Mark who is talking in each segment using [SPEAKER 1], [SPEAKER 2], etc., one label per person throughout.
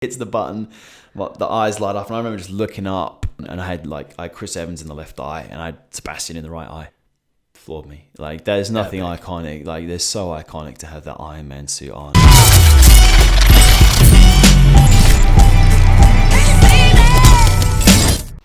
[SPEAKER 1] hits the button, the eyes light up, and I remember just looking up, and I had Chris Evans in the left eye, and I had Sebastian in the right eye. Floored me. Like, there's nothing iconic. Like, they're so iconic to have that Iron Man suit on.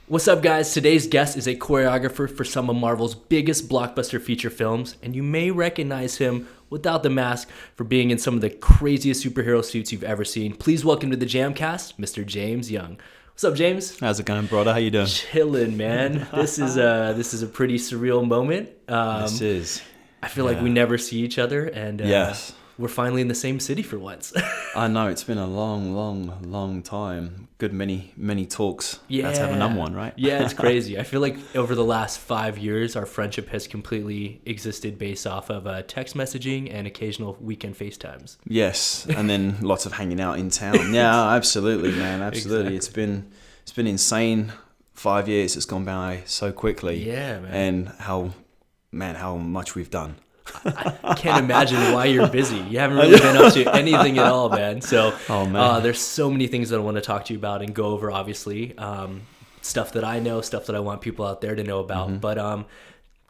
[SPEAKER 2] What's up, guys? Today's guest is a choreographer for some of Marvel's biggest blockbuster feature films, and you may recognize him without the mask for being in some of the craziest superhero suits you've ever seen. Please welcome to the JAMCast, Mr. James Young. What's up, James?
[SPEAKER 1] How's it going, brother? How you doing?
[SPEAKER 2] Chilling, man. This is a pretty surreal moment.
[SPEAKER 1] This is.
[SPEAKER 2] I feel like we never see each other, and
[SPEAKER 1] yes,
[SPEAKER 2] we're finally in the same city for once.
[SPEAKER 1] I know, it's been a long time. Good many talks.
[SPEAKER 2] Yeah.
[SPEAKER 1] That's having number one, right?
[SPEAKER 2] Yeah, it's crazy. I feel like over the last 5 years, our friendship has completely existed based off of text messaging and occasional weekend FaceTimes.
[SPEAKER 1] Yes, and then lots of hanging out in town. Yeah, absolutely, man. Absolutely.
[SPEAKER 2] Exactly.
[SPEAKER 1] It's been insane. 5 years. It's gone by so quickly.
[SPEAKER 2] Yeah, man.
[SPEAKER 1] And how much we've done.
[SPEAKER 2] I can't imagine why you're busy. You haven't really been up to anything at all, man. So there's so many things that I want to talk to you about and go over, obviously. Stuff that I know, stuff that I want people out there to know about. Mm-hmm. But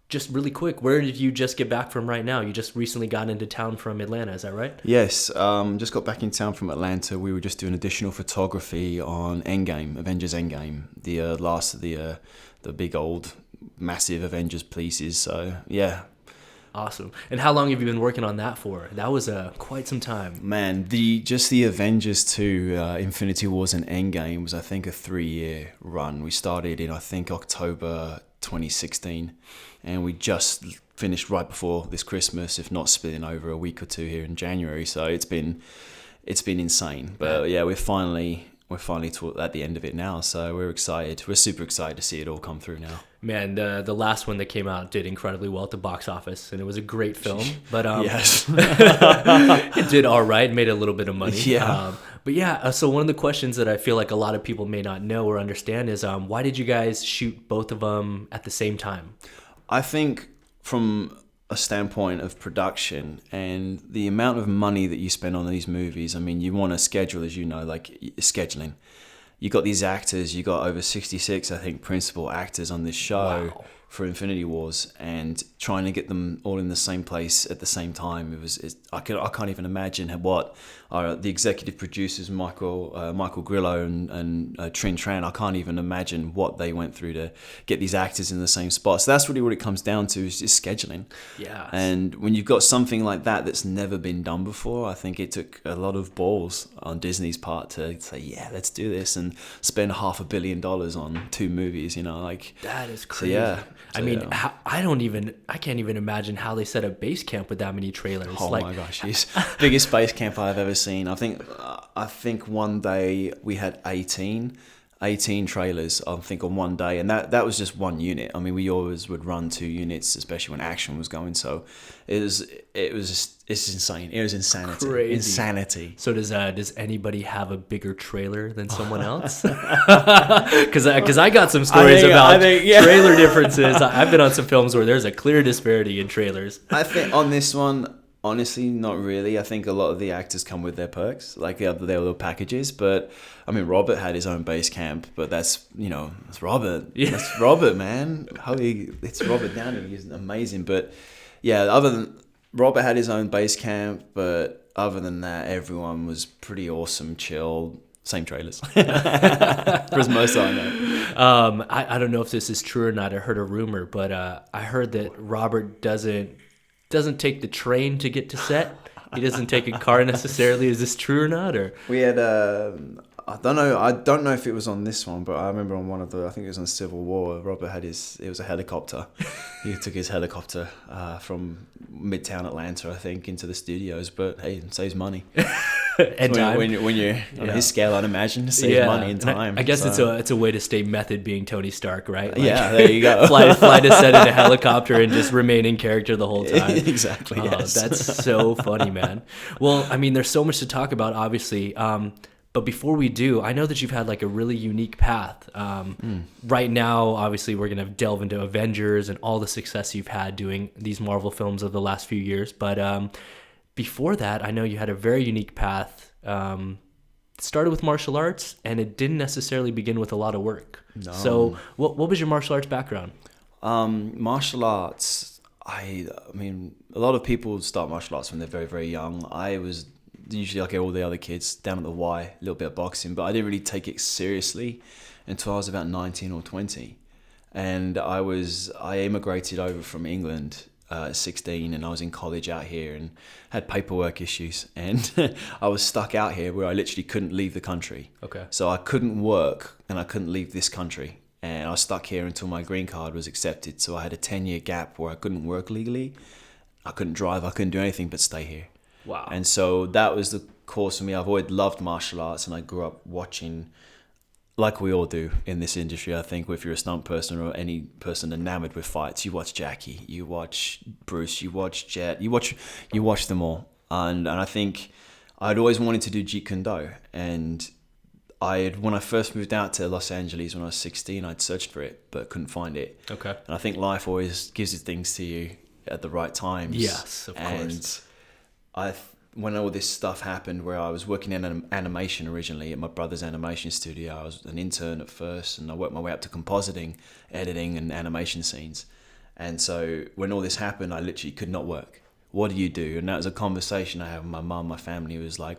[SPEAKER 2] just really quick, where did you just get back from right now? You just recently got into town from Atlanta, is that right?
[SPEAKER 1] Yes, just got back in town from Atlanta. We were just doing additional photography on ENDGAME, Avengers ENDGAME, the last of the big old massive Avengers pieces. So, yeah.
[SPEAKER 2] Awesome. And how long have you been working on that for? That was quite some time.
[SPEAKER 1] Man, the Avengers 2, Infinity Wars and Endgame was, I think, a 3-year run. We started in, I think, October 2016, and we just finished right before this Christmas, if not spilling over a week or two here in January. So it's been insane. But yeah, we're finally at the end of it now, so we're excited. We're super excited to see it all come through now.
[SPEAKER 2] Man, the last one that came out did incredibly well at the box office, and it was a great film. But
[SPEAKER 1] yes,
[SPEAKER 2] it did all right, made a little bit of money.
[SPEAKER 1] Yeah.
[SPEAKER 2] But yeah, so one of the questions that I feel like a lot of people may not know or understand is why did you guys shoot both of them at the same time?
[SPEAKER 1] I think from a standpoint of production and the amount of money that you spend on these movies, I mean, you want to schedule, as you know, like scheduling. You got these actors, you got over 66, I think, principal actors on this show. Wow. For Infinity Wars, and trying to get them all in the same place at the same time. I can't even imagine what the executive producers, Michael Grillo and Trin Tran, I can't even imagine what they went through to get these actors in the same spot. So that's really what it comes down to is scheduling.
[SPEAKER 2] Yeah.
[SPEAKER 1] And when you've got something like that's never been done before, I think it took a lot of balls on Disney's part to say, yeah, let's do this and spend $500 million on 2 movies, like.
[SPEAKER 2] That is crazy.
[SPEAKER 1] So, yeah.
[SPEAKER 2] I mean, I can't even imagine how they set up base camp with that many trailers.
[SPEAKER 1] Oh my gosh, yes. Biggest base camp I've ever seen. I think one day we had 18 trailers, I think, on one day, and that was just one unit. I mean, we always would run 2 units, especially when action was going. So it's insane. It was insanity.
[SPEAKER 2] Crazy.
[SPEAKER 1] Insanity.
[SPEAKER 2] So does anybody have a bigger trailer than someone else? Because I got some stories about trailer differences. I've been on some films where there's a clear disparity in trailers.
[SPEAKER 1] I think on this one, honestly, not really. I think a lot of the actors come with their perks, like their little packages. But I mean, Robert had his own base camp, but that's Robert. Yeah. That's Robert, man. It's Robert Downey. He's amazing. But yeah, Robert had his own base camp, but other than that, everyone was pretty awesome, chill. Same trailers. For as most I know.
[SPEAKER 2] I don't know if this is true or not. I heard a rumor, but I heard that Robert doesn't take the train to get to set. He doesn't take a car necessarily. Is this true or not? Or
[SPEAKER 1] we had I don't know if it was on this one, but I remember on one of I think it was on Civil War, Robert had it was a helicopter. He took his helicopter from Midtown Atlanta, I think, into the studios, but hey, it saves money.
[SPEAKER 2] And
[SPEAKER 1] when you're on his scale, I'd imagine, to save money and time.
[SPEAKER 2] I guess it's a way to stay method, being Tony Stark, right? Like,
[SPEAKER 1] yeah, there you go.
[SPEAKER 2] fly to set in a helicopter and just remain in character the whole time.
[SPEAKER 1] Exactly. Yes.
[SPEAKER 2] That's so funny, man. Well, I mean, there's so much to talk about, obviously. But before we do, I know that you've had like a really unique path. Right now, obviously, we're going to delve into Avengers and all the success you've had doing these Marvel films of the last few years. But before that, I know you had a very unique path started with martial arts, and it didn't necessarily begin with a lot of work.
[SPEAKER 1] No.
[SPEAKER 2] So what was your martial arts background?
[SPEAKER 1] Martial arts, I mean, a lot of people start martial arts when they're very, very young. I was usually like all the other kids, down at the Y, a little bit of boxing, but I didn't really take it seriously until I was about 19 or 20. And I immigrated over from England at 16, and I was in college out here and had paperwork issues. And I was stuck out here where I literally couldn't leave the country.
[SPEAKER 2] Okay.
[SPEAKER 1] So I couldn't work and I couldn't leave this country. And I was stuck here until my green card was accepted. So I had a 10-year gap where I couldn't work legally. I couldn't drive. I couldn't do anything but stay here.
[SPEAKER 2] Wow.
[SPEAKER 1] And so that was the course for me. I've always loved martial arts, and I grew up watching, like we all do in this industry. I think if you're a stunt person or any person enamored with fights, you watch Jackie, you watch Bruce, you watch Jet, you watch them all. And I think I'd always wanted to do Jeet Kune Do. And when I first moved out to Los Angeles when I was 16, I'd searched for it, but couldn't find it.
[SPEAKER 2] Okay.
[SPEAKER 1] And I think life always gives you things to you at the right times.
[SPEAKER 2] Yes, of course.
[SPEAKER 1] And when all this stuff happened, where I was working in animation originally at my brother's animation studio, I was an intern at first, and I worked my way up to compositing, editing, and animation scenes. And so when all this happened, I literally could not work. What do you do? And that was a conversation I had with my mum, my family. It was like,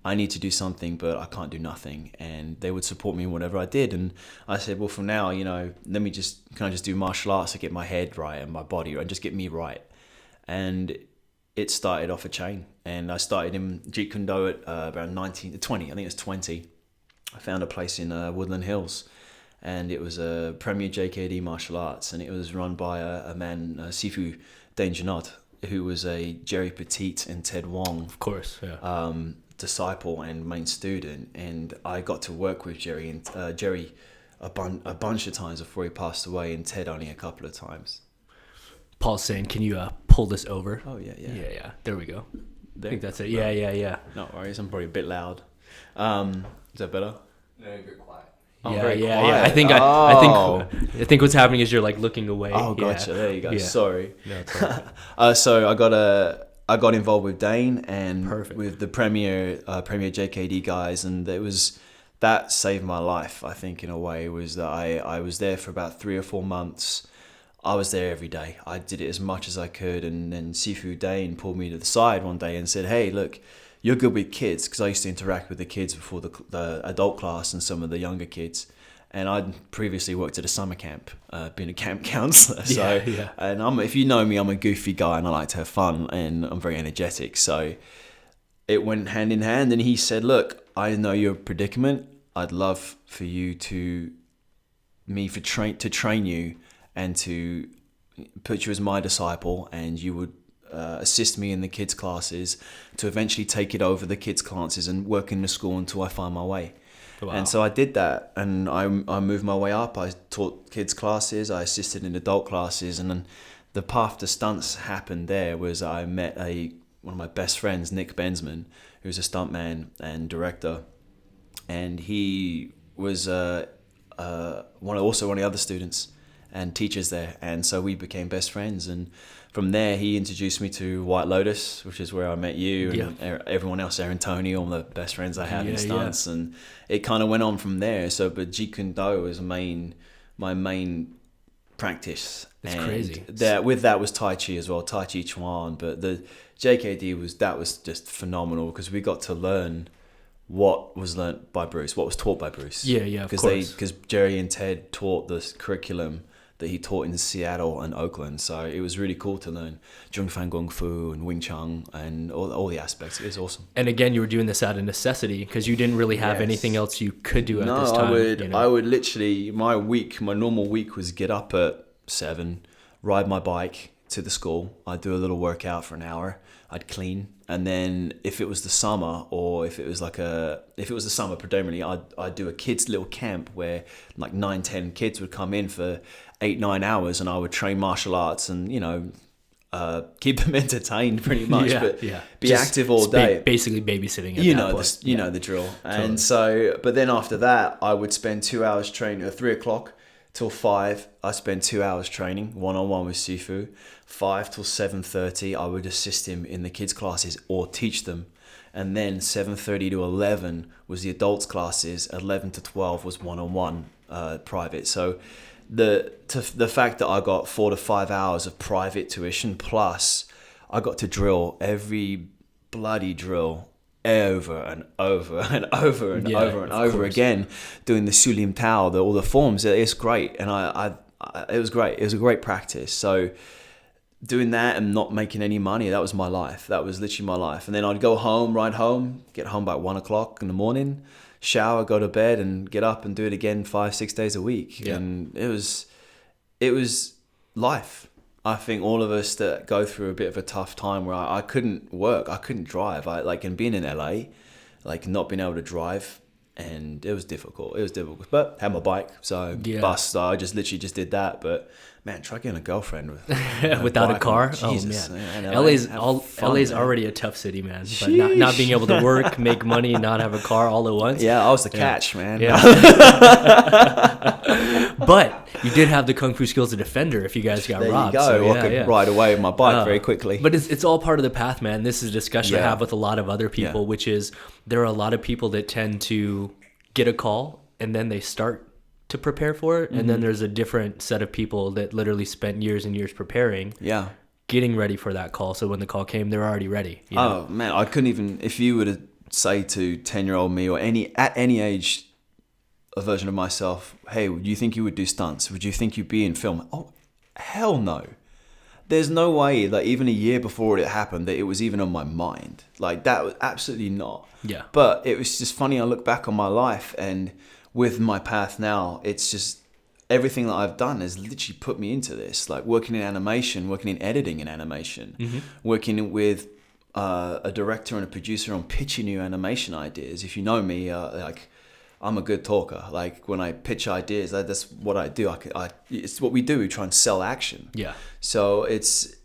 [SPEAKER 1] I need to do something, but I can't do nothing. And they would support me in whatever I did. And I said, well, from now, can I just do martial arts to get my head right and my body right and just get me right? And it started off a chain. And I started in Jeet Kune Do at around 20, I think it was 20. I found a place in Woodland Hills, and it was a Premier JKD martial arts, and it was run by a man, Sifu Dainjanot, who was a Jerry Petit and Ted Wong.
[SPEAKER 2] Of course, yeah.
[SPEAKER 1] Disciple and main student, and I got to work with Jerry a bunch of times before he passed away, and Ted only a couple of times.
[SPEAKER 2] Paul's saying, can you pull this over?
[SPEAKER 1] Oh yeah.
[SPEAKER 2] There we go.
[SPEAKER 1] There.
[SPEAKER 2] I think that's it. Yeah.
[SPEAKER 1] No worries, I'm probably a bit loud. Is that better?
[SPEAKER 3] No, you're very quiet.
[SPEAKER 1] Oh,
[SPEAKER 2] Yeah.
[SPEAKER 1] quiet.
[SPEAKER 2] I think what's happening is you're like looking away.
[SPEAKER 1] Oh, gotcha. Yeah. There you go.
[SPEAKER 2] Yeah.
[SPEAKER 1] Sorry.
[SPEAKER 2] No, it's okay.
[SPEAKER 1] So I got involved with Dane and
[SPEAKER 2] Perfect.
[SPEAKER 1] with the Premier JKD guys, and that saved my life. I think in a way was that I was there for about 3 or 4 months. I was there every day. I did it as much as I could, and then Sifu Dane pulled me to the side one day and said, "Hey, look, you're good with kids," because I used to interact with the kids before the adult class and some of the younger kids. And I'd previously worked at a summer camp, been a camp counselor. So,
[SPEAKER 2] Yeah.
[SPEAKER 1] And if you know me, I'm a goofy guy and I like to have fun, and I'm very energetic. So it went hand in hand. And he said, "Look, I know your predicament. I'd love for you to train you and to put you as my disciple, and you would assist me in the kids' classes to eventually take it over the kids' classes and work in the school until I find my way."
[SPEAKER 2] Wow.
[SPEAKER 1] And so I did that, and I moved my way up. I taught kids' classes, I assisted in adult classes, and then the path to stunts happened there was I met one of my best friends, Nick Bensman, who's a stuntman and director, and he was one of the other students and teachers there, and so we became best friends. And from there he introduced me to White Lotus, which is where I met you and everyone else, Aaron Tony, all the best friends I had in stunts, and it kind of went on from there. So but Jeet Kune Do was my main practice.
[SPEAKER 2] It's
[SPEAKER 1] and
[SPEAKER 2] crazy.
[SPEAKER 1] With that was Tai Chi as well, Tai Chi Chuan, but the JKD was just phenomenal because we got to learn what was learnt by Bruce, what was taught by Bruce.
[SPEAKER 2] Yeah, of course.
[SPEAKER 1] Because Jerry and Ted taught the curriculum that he taught in Seattle and Oakland, so it was really cool to learn Zhong Fan Kung Fu and Wing Chun and all the aspects. It was awesome.
[SPEAKER 2] And again, you were doing this out of necessity because you didn't really have anything else you could do at this time.
[SPEAKER 1] I would literally, my normal week was get up at 7, ride my bike to the school. I'd do a little workout for an hour. I'd clean, and then if it was the summer, or if it was the summer predominantly, I'd do a kids' little camp where like 9-10 kids would come in for 8-9 hours, and I would train martial arts and keep them entertained pretty much, be just active all day.
[SPEAKER 2] Basically babysitting. At that point.
[SPEAKER 1] You know the drill. Totally. And so, but then after that, I would spend 2 hours training at 3 o'clock. Till 5, I spent 2 hours training one-on-one with Sifu. 5 till 7:30, I would assist him in the kids' classes or teach them. And then 7:30 to 11 was the adults classes. 11 to 12 was one-on-one private. So the fact that I got 4 to 5 hours of private tuition, plus I got to drill every bloody drill over and over and over and over and over again, doing the Sulim Tao, all the forms. It's great, and it was great. It was a great practice. So doing that and not making any money, that was my life. That was literally my life. And then I'd go home, ride home, get home by 1 o'clock in the morning, shower, go to bed, and get up and do it again 5-6 days a week. Yeah. And it was life. I think all of us that go through a bit of a tough time where I couldn't work, I couldn't drive. And being in LA, like not being able to drive, and it was difficult. But had my bike, so bus. So I just literally did that. But man, try getting a girlfriend
[SPEAKER 2] without a car. Jesus, man. LA's already a tough city, man. But not being able to work, make money, and not have a car all at once.
[SPEAKER 1] Yeah, I was the catch, man.
[SPEAKER 2] Yeah. But you did have the kung fu skills as a defender if you guys got robbed.
[SPEAKER 1] There you go. So, I could ride away with my bike very quickly.
[SPEAKER 2] But it's all part of the path, man. This is a discussion I have with a lot of other people, which is there are a lot of people that tend to get a call and then they start to prepare for it. And then there's a different set of people that literally spent years and years preparing. Yeah. Getting ready for that call. So when the call came, they're already ready. You know?
[SPEAKER 1] Oh, man. I couldn't even, if you were to say to 10-year-old me or at any age, a version of myself, hey, do you think you would do stunts? Would you think you'd be in film? Oh, hell no. There's no way, like even a year before it happened, that it was even on my mind. Like that was absolutely not. Yeah. But it was just funny. I look back on my life, and with my path now, it's just everything that I've done has literally put me into this. Like working in animation, working in editing in animation, working with a director and a producer on pitching new animation ideas. If you know me, I'm a good talker. Like when I pitch ideas, that's what I do. It's what we do. We try and sell action. Yeah. So it's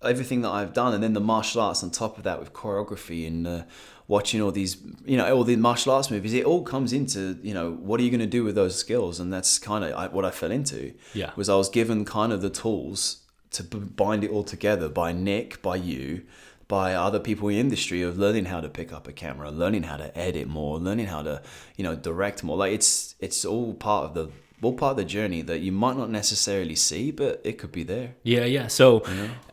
[SPEAKER 1] everything that I've done, and then the martial arts on top of that with choreography and watching all these, all the martial arts movies. It all comes into, what are you going to do with those skills? And that's kind of what I fell into. Yeah. Was I was given kind of the tools to bind it all together by Nick, by you, by other people in the industry, of learning how to pick up a camera, learning how to edit more, learning how to, direct more. Like it's all part of the journey that you might not necessarily see, but it could be there. Yeah. So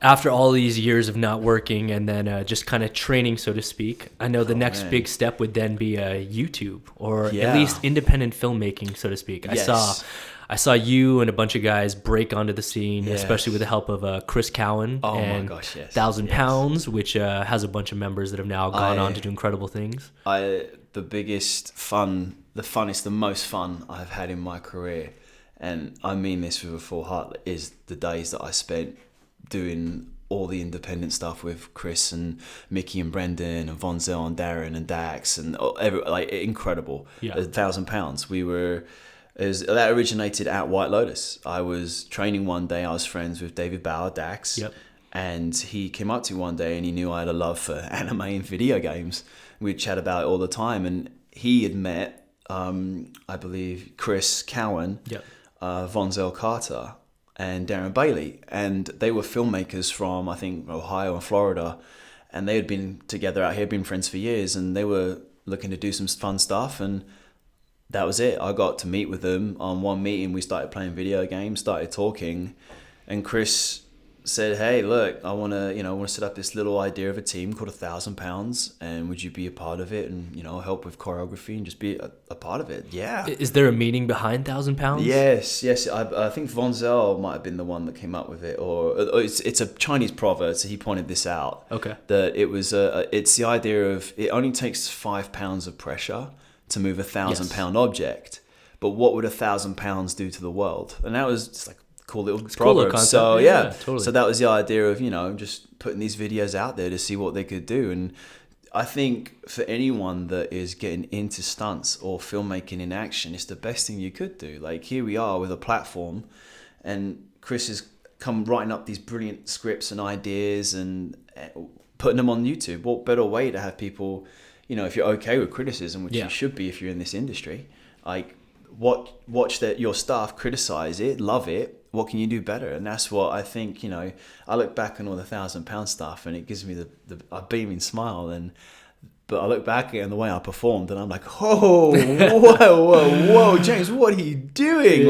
[SPEAKER 1] after all these years of not working and then just kind of training, so to speak, I know the next big step would then be YouTube or at least independent filmmaking, so to speak. Yes. I saw you and a bunch of guys break onto the scene, especially with the help of Chris Cowan and 1,000 Pounds, which has a bunch of members that have now gone on to do incredible things. The biggest fun, the most fun I've had in my career, and I mean this with a full heart, is the days that I spent doing all the independent stuff with Chris and Mickey and Brendan and Von Zell and Darren and Dax and incredible. 1,000 Pounds. That originated at White Lotus. I was training one day. I was friends with David Bauer, Dax, and he came up to me one day and he knew I had a love for anime and video games. We'd chat about it all the time, and he had met, I believe, Chris Cowan, Von Zell Carter, and Darren Bailey, and they were filmmakers from, I think, Ohio and Florida, and they had been together out here, been friends for years, and they were looking to do some fun stuff, and that was it. I got to meet with them on one meeting. We started playing video games, started talking, and Chris said, "Hey, look, I want to set up this little idea of a team called 1,000 Pounds, and would you be a part of it? And help with choreography and just be a part of it." Yeah.
[SPEAKER 2] Is there a meaning behind 1,000 Pounds?
[SPEAKER 1] Yes. I think Von Zell might have been the one that came up with it, or it's a Chinese proverb. So he pointed this out. Okay. That it was it's the idea of it only takes 5 pounds of pressure to move 1,000 pound object, but what would 1,000 pounds do to the world? And that was just like cool little proverb. So totally. So that was the idea of just putting these videos out there to see what they could do. And I think for anyone that is getting into stunts or filmmaking in action, it's the best thing you could do. Like here we are with a platform, and Chris has come writing up these brilliant scripts and ideas and putting them on YouTube. What better way to have people, if you're okay with criticism, which you should be if you're in this industry, like watch your staff, criticize it, love it. What can you do better? And that's what I think, I look back on all the 1,000 pound stuff and it gives me a beaming smile. And But I look back at it and the way I performed, and I'm like, oh, whoa, James, what are you doing?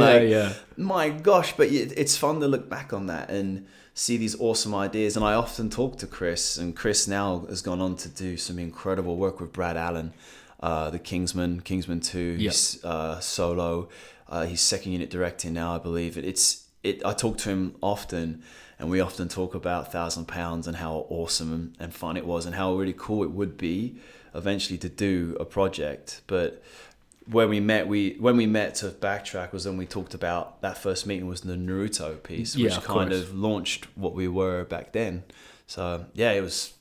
[SPEAKER 1] My gosh. But it's fun to look back on that and see these awesome ideas. And I often talk to Chris, and Chris now has gone on to do some incredible work with Brad Allen, the Kingsman 2, he's Solo. He's second unit directing now, I believe. I talk to him often, and we often talk about £1,000 and how awesome and fun it was, and how really cool it would be eventually to do a project. But when we met to backtrack was when we talked about that first meeting was the Naruto piece, which kind of launched what we were back then. So yeah, it was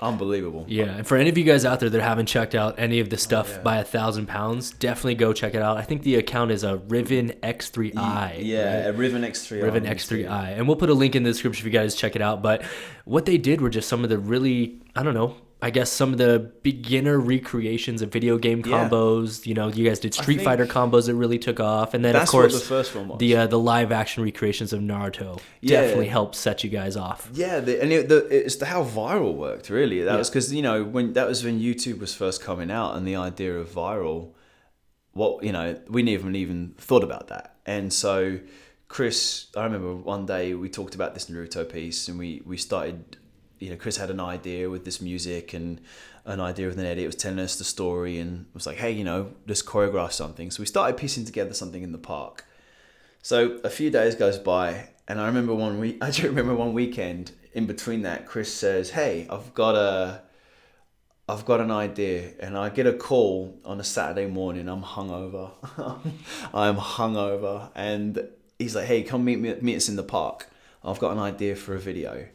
[SPEAKER 1] unbelievable.
[SPEAKER 2] Yeah, and for any of you guys out there that haven't checked out any of the stuff by £1,000, definitely go check it out. I think the account is a Riven X3i.
[SPEAKER 1] Yeah,
[SPEAKER 2] right?
[SPEAKER 1] a Riven X3i.
[SPEAKER 2] Riven X3i. And we'll put a link in the description if you guys check it out. But what they did were just some of the really, I don't know, I guess some of the beginner recreations of video game combos. You know, you guys did Street Fighter combos that really took off, and then of course
[SPEAKER 1] what the first one was.
[SPEAKER 2] The live action recreations of Naruto definitely helped set you guys off.
[SPEAKER 1] Yeah, it's how viral worked really. That was because when YouTube was first coming out, and the idea of viral, we never even thought about that. And so Chris, I remember one day we talked about this Naruto piece, and we started. Chris had an idea with this music and an idea with an edit. It was telling us the story and was like, hey, just choreograph something. So we started piecing together something in the park. So a few days goes by, and I remember one weekend in between that, Chris says, hey, I've got an idea. And I get a call on a Saturday morning. I'm hungover. And he's like, hey, come meet us in the park. I've got an idea for a video.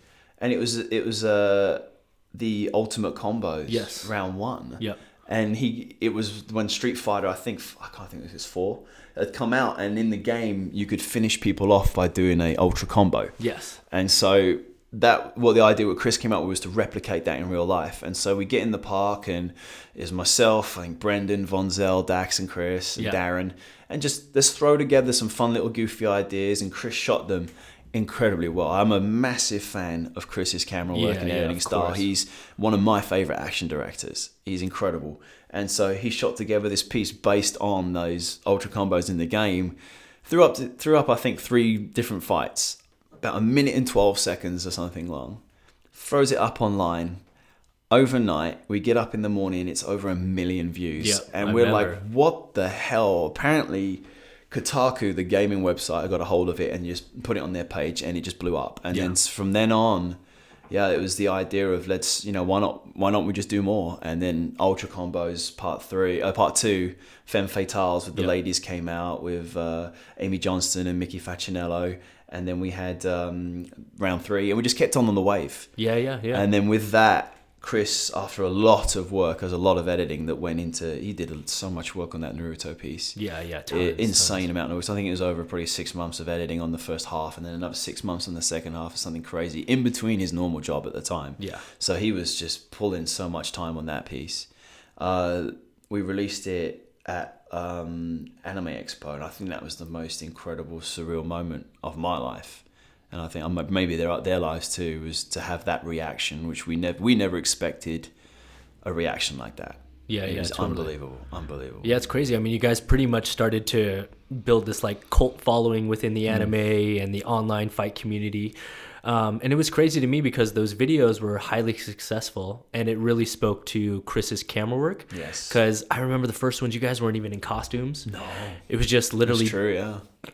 [SPEAKER 1] And it was the Ultimate Combos round 1.
[SPEAKER 2] Yep.
[SPEAKER 1] And it was when Street Fighter, I can't think it was 4, had come out, and in the game you could finish people off by doing a ultra combo.
[SPEAKER 2] Yes.
[SPEAKER 1] And so the idea what Chris came up with was to replicate that in real life. And so we get in the park, and it's myself, I think Brendan, Vonzel, Dax, and Chris, and Darren, and just let's throw together some fun little goofy ideas. And Chris shot them incredibly well. I'm a massive fan of Chris's camera work and editing style. He's one of my favorite action directors. He's incredible. And so he shot together this piece based on those ultra combos in the game. Threw up I think 3 different fights, about 1 minute and 12 seconds or something long. Throws it up online. Overnight, we get up in the morning, it's over 1 million views. And we're like, what the hell? Apparently Kotaku, the gaming website, got a hold of it and just put it on their page, and it just blew up. And then from then on, it was the idea of why not we just do more? And then Ultra Combos Part 2, Femme Fatales with the ladies came out with Amy Johnston and Mickey Facinello, and then we had round 3, and we just kept on the wave.
[SPEAKER 2] Yeah.
[SPEAKER 1] And then with that, Chris, after a lot of work, there's a lot of editing that went into. He did so much work on that Naruto piece. Insane amount of work. So I think it was over probably 6 months of editing on the first half, and then another 6 months on the second half, or something crazy in between his normal job at the time. So he was just pulling so much time on that piece. We released it at Anime Expo, and I think that was the most incredible, surreal moment of my life. And I think maybe their lives too, was to have that reaction, which we never expected a reaction like that. It was totally unbelievable. Yeah,
[SPEAKER 2] it's crazy. I mean, you guys pretty much started to build this like cult following within the anime and the online fight community. And it was crazy to me because those videos were highly successful, and it really spoke to Chris's camera work.
[SPEAKER 1] Yes.
[SPEAKER 2] Because I remember the first ones, you guys weren't even in costumes. No. It was just literally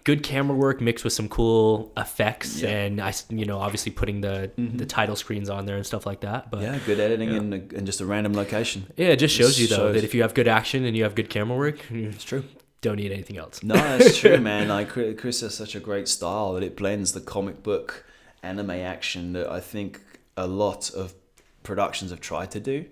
[SPEAKER 2] good camera work mixed with some cool effects, and obviously putting the title screens on there and stuff like that. But
[SPEAKER 1] good editing and just a random location.
[SPEAKER 2] Yeah, it just shows you though that if you have good action and you have good camera work,
[SPEAKER 1] it's true.
[SPEAKER 2] Don't need anything else.
[SPEAKER 1] No, it's true, man. Like Chris has such a great style that it blends the comic book anime action that I think a lot of productions have tried to do,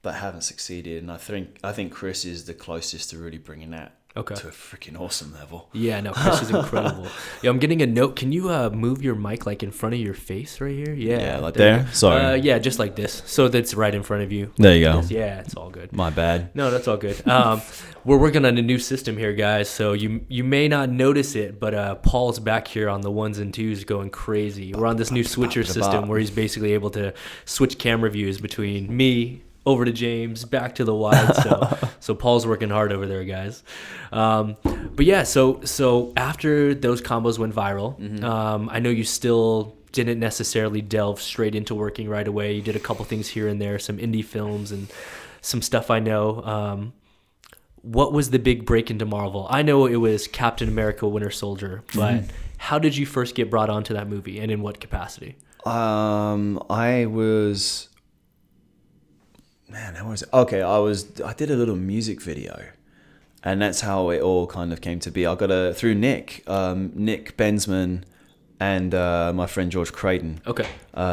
[SPEAKER 1] but haven't succeeded. And I think Chris is the closest to really bringing that to a freaking awesome level.
[SPEAKER 2] Yeah, no, Chris is incredible. I'm getting a note. Can you move your mic like in front of your face right here?
[SPEAKER 1] Yeah, like there. Sorry.
[SPEAKER 2] Just like this, so that's right in front of you.
[SPEAKER 1] There you go.
[SPEAKER 2] Yeah, it's all good.
[SPEAKER 1] My bad.
[SPEAKER 2] No, that's all good. We're working on a new system here, guys, so you may not notice it, but Paul's back here on the 1s and 2s going crazy. We're on this new switcher system where he's basically able to switch camera views between me, over to James, back to the wide. So Paul's working hard over there, guys. But yeah, so after those combos went viral, I know you still didn't necessarily delve straight into working right away. You did a couple things here and there, some indie films and some stuff I know. What was the big break into Marvel? I know it was Captain America Winter Soldier, but how did you first get brought onto that movie, and in what capacity?
[SPEAKER 1] I did a little music video, and that's how it all kind of came to be. I got through Nick Bensman and my friend George Creighton.
[SPEAKER 2] Okay.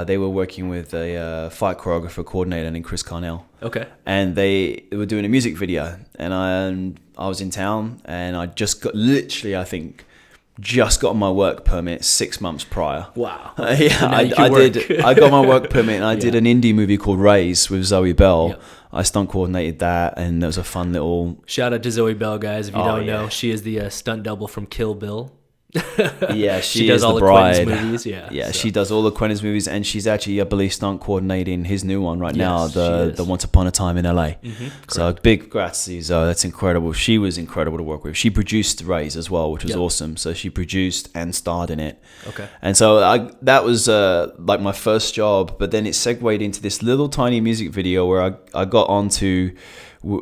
[SPEAKER 1] They were working with a fight choreographer coordinator named Chris Carnell.
[SPEAKER 2] Okay.
[SPEAKER 1] And they were doing a music video, and I was in town, and I just got my work permit 6 months prior.
[SPEAKER 2] Wow.
[SPEAKER 1] I did. I got my work permit, and I did an indie movie called Raise with Zoe Bell. Yep. I stunt coordinated that, and it was a fun little...
[SPEAKER 2] Shout out to Zoe Bell, guys. If you don't know, she is the stunt double from Kill Bill.
[SPEAKER 1] Yeah, she
[SPEAKER 2] does
[SPEAKER 1] is
[SPEAKER 2] all
[SPEAKER 1] the
[SPEAKER 2] the
[SPEAKER 1] bride.
[SPEAKER 2] Quentin's movies. Yeah,
[SPEAKER 1] she does all the Quentin's movies, and she's actually, I believe, stunt coordinating his new one right now,
[SPEAKER 2] Yes,
[SPEAKER 1] the Once Upon a Time in LA. So big congrats to Zoe. That's incredible. She was incredible to work with. She produced Raise as well, which was awesome. So she produced and starred in it.
[SPEAKER 2] Okay.
[SPEAKER 1] And so that was like my first job, but then it segued into this little tiny music video where I got onto...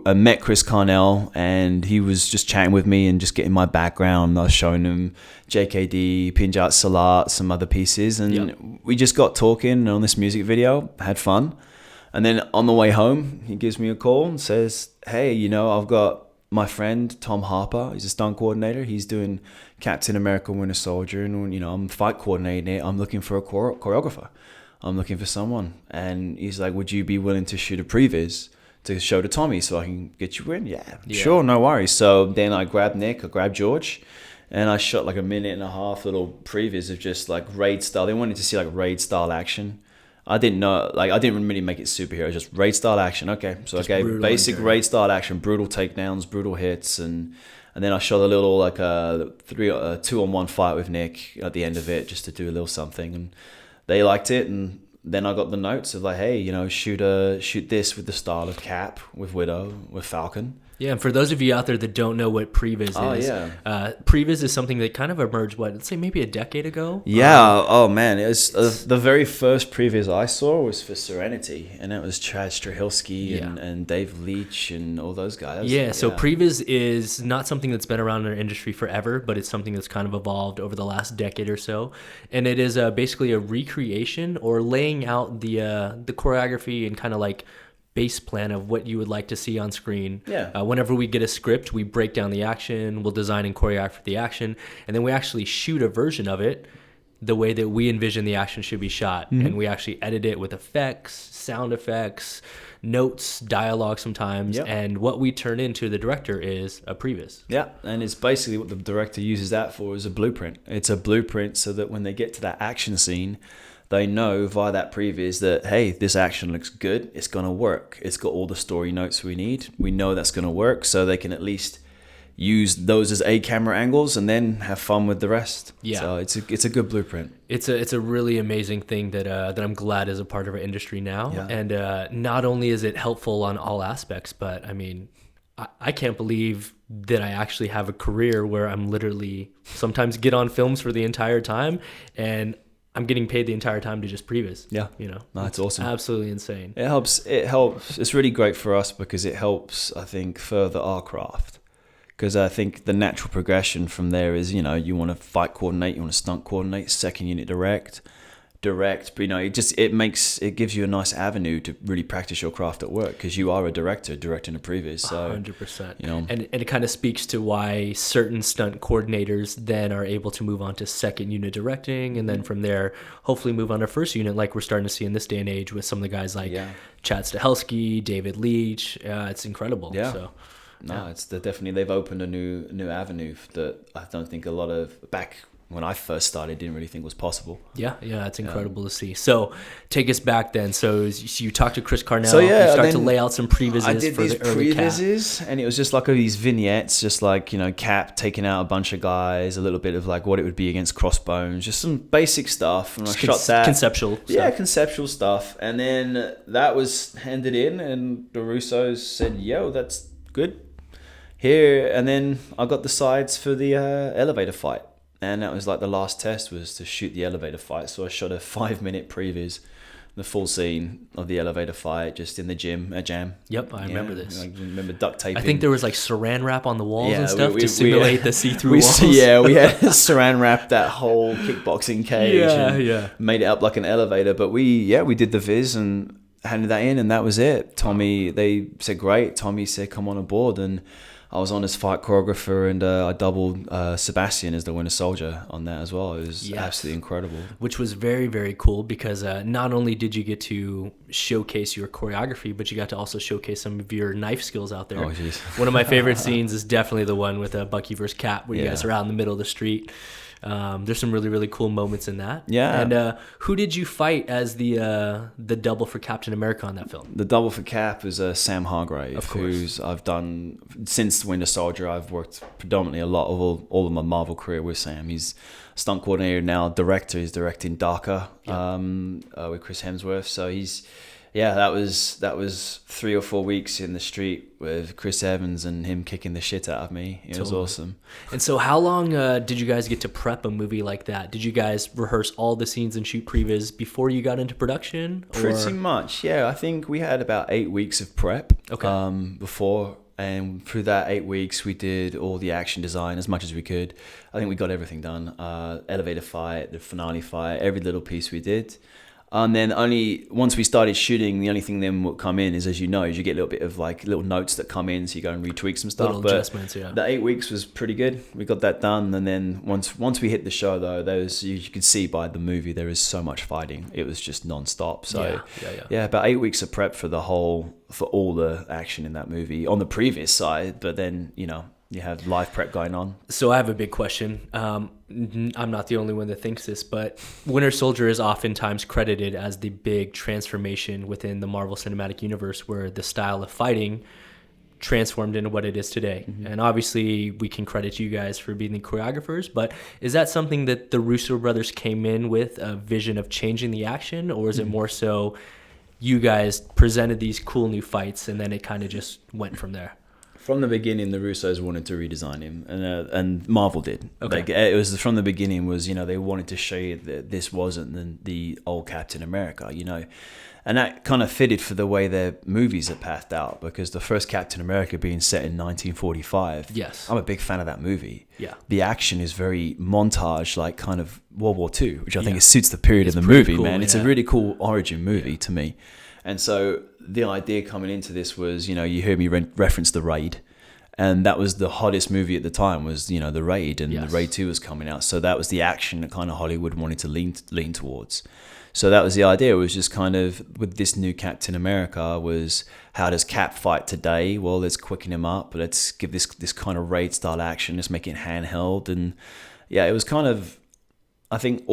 [SPEAKER 1] I met Chris Carnell, and he was just chatting with me and just getting my background. I was showing him JKD, Pinjat Salat, some other pieces, and we just got talking on this music video, had fun. And then on the way home, he gives me a call and says, hey, I've got my friend Tom Harper. He's a stunt coordinator. He's doing Captain America Winter Soldier, and I'm fight coordinating it. I'm looking for a choreographer. I'm looking for someone. And he's like, would you be willing to shoot a previs to show to Tommy so I can get you in? Yeah, sure, no worries. So then I grabbed Nick, I grabbed George, and I shot like a 1.5 minute little previs of just like raid style. They wanted to see like raid style action. I didn't know, like I didn't really make it superhero, just raid style action. Okay, so just I gave basic raid style action, brutal takedowns, brutal hits, and then I shot a little like a 2-on-1 fight with Nick at the end of it just to do a little something, and they liked it. And then I got the notes of like, hey, shoot this with the style of Cap, with Widow, with Falcon.
[SPEAKER 2] Yeah, and for those of you out there that don't know what previs is, previs is something that kind of emerged, let's say maybe a decade ago?
[SPEAKER 1] Yeah, it was the very first previs I saw was for Serenity, and it was Chad Straczynski and Dave Leitch and all those guys.
[SPEAKER 2] So previs is not something that's been around in our industry forever, but it's something that's kind of evolved over the last decade or so, and it is basically a recreation or laying out the choreography and kind of like base plan of what you would like to see on screen. Whenever we get a script, we break down the action, we'll design and choreograph the action, and then we actually shoot a version of it the way that we envision the action should be shot. And we actually edit it with effects, sound effects, notes, dialogue sometimes, and what we turn into the director is a previs. Yeah,
[SPEAKER 1] and it's basically what the director uses that for is a blueprint. It's a blueprint so that when they get to that action scene, they know via that previs that, hey, this action looks good, it's going to work. It's got all the story notes we need. We know that's going to work, so they can at least use those as A camera angles and then have fun with the rest. Yeah. So it's a good blueprint.
[SPEAKER 2] It's a really amazing thing that I'm glad is a part of our industry now. Yeah. And not only is it helpful on all aspects, but I mean, I can't believe that I actually have a career where I'm literally sometimes get on films for the entire time, and I'm getting paid the entire time to just previs. Yeah.
[SPEAKER 1] No, it's awesome.
[SPEAKER 2] Absolutely insane.
[SPEAKER 1] It helps. It's really great for us because it helps, I think, further our craft. Because I think the natural progression from there is, you want to fight coordinate, you want to stunt coordinate, second unit direct, but it gives you a nice avenue to really practice your craft at work because you are a director directing a previs. So
[SPEAKER 2] 100%. And it kind of speaks to why certain stunt coordinators then are able to move on to second unit directing, and then from there hopefully move on to first unit, like we're starting to see in this day and age with some of the guys like Chad Stahelski, David Leitch. It's incredible. Yeah. So.
[SPEAKER 1] No, it's definitely they've opened a new avenue that I don't think a lot of back when I first started, didn't really think was possible.
[SPEAKER 2] Yeah, it's incredible to see. So take us back then. So you talked to Chris Carnell.
[SPEAKER 1] So yeah,
[SPEAKER 2] you start to lay out some previs
[SPEAKER 1] I did
[SPEAKER 2] for
[SPEAKER 1] these
[SPEAKER 2] the early
[SPEAKER 1] previs, and it was just like these vignettes, just like, you know, Cap taking out a bunch of guys, a little bit of like what it would be against Crossbones, just some basic stuff. And I shot that.
[SPEAKER 2] Conceptual stuff.
[SPEAKER 1] Yeah, conceptual stuff. And then that was handed in, and the Russos said, yo, that's good. Here, and then I got the sides for the elevator fight. And that was like the last test was to shoot the elevator fight. So I shot a 5-minute previs, the full scene of the elevator fight, just in the gym at Jam.
[SPEAKER 2] Yep, I remember this.
[SPEAKER 1] I remember duct taping.
[SPEAKER 2] I think there was like saran wrap on the walls and stuff to simulate the see-through walls.
[SPEAKER 1] Yeah, we had saran wrapped that whole kickboxing cage.
[SPEAKER 2] Yeah.
[SPEAKER 1] Made it up like an elevator. But we did the viz and handed that in, and that was it. Tommy, they said, great. Tommy said, come on board. And I was on as fight choreographer, and I doubled Sebastian as the Winter Soldier on that as well. It was absolutely incredible. Which
[SPEAKER 2] was very, very cool because not only did you get to showcase your choreography, but you got to also showcase some of your knife skills out there.
[SPEAKER 1] Oh, jeez.
[SPEAKER 2] One of my favorite scenes is definitely the one with Bucky versus Cap, where you guys are out in the middle of the street. There's some really, really cool moments in that.
[SPEAKER 1] Yeah.
[SPEAKER 2] And who did you fight as the double for Captain America on that film?
[SPEAKER 1] The double for Cap was Sam Hargrave,
[SPEAKER 2] of course.
[SPEAKER 1] Who's I've done since Winter Soldier. I've worked predominantly a lot of all of my Marvel career with Sam. He's stunt coordinator now, director. He's directing Darker with Chris Hemsworth. So that was 3 or 4 weeks in the street with Chris Evans and him kicking the shit out of me. It was awesome.
[SPEAKER 2] And so how long did you guys get to prep a movie like that? Did you guys rehearse all the scenes and shoot previs before you got into production?
[SPEAKER 1] Pretty much, yeah. I think we had about 8 weeks of prep before. And through that 8 weeks, we did all the action design as much as we could. I think we got everything done. Elevator fight, the finale fight, every little piece we did. And then once we started shooting, the only thing then would come in is, as you know, is you get a little bit of like little notes that come in, so you go and retweak some stuff.
[SPEAKER 2] Little adjustments, yeah.
[SPEAKER 1] The 8 weeks was pretty good. We got that done, and then once we hit the show, though, you could see by the movie there is so much fighting. It was just non-stop. So about 8 weeks of prep for all the action in that movie on the previous side, but then you have live prep going on.
[SPEAKER 2] So I have a big question. I'm not the only one that thinks this, but Winter Soldier is oftentimes credited as the big transformation within the Marvel Cinematic Universe, where the style of fighting transformed into what it is today. Mm-hmm. And obviously we can credit you guys for being the choreographers, but is that something that the Russo brothers came in with, a vision of changing the action, or is it more so you guys presented these cool new fights and then it kind of just went from there?
[SPEAKER 1] From the beginning, the Russos wanted to redesign him, and Marvel did.
[SPEAKER 2] Okay.
[SPEAKER 1] Like, it was from the beginning was, they wanted to show you that this wasn't the old Captain America, and that kind of fitted for the way their movies are pathed out, because the first Captain America being set in 1945.
[SPEAKER 2] Yes,
[SPEAKER 1] I'm a big fan of that movie.
[SPEAKER 2] Yeah,
[SPEAKER 1] the action is very montage, like kind of World War II, which I think it suits the period of the movie. Cool, man, it's a really cool origin movie to me, and so the idea coming into this was, you heard me reference The Raid, and that was the hottest movie at the time was, The Raid, and The Raid 2 was coming out. So that was the action that kind of Hollywood wanted to lean towards. So that was the idea. It was just kind of, with this new Captain America, was how does Cap fight today? Well, let's quicken him up. Let's give this kind of Raid style action. Let's make it handheld. And yeah, it was kind of, I think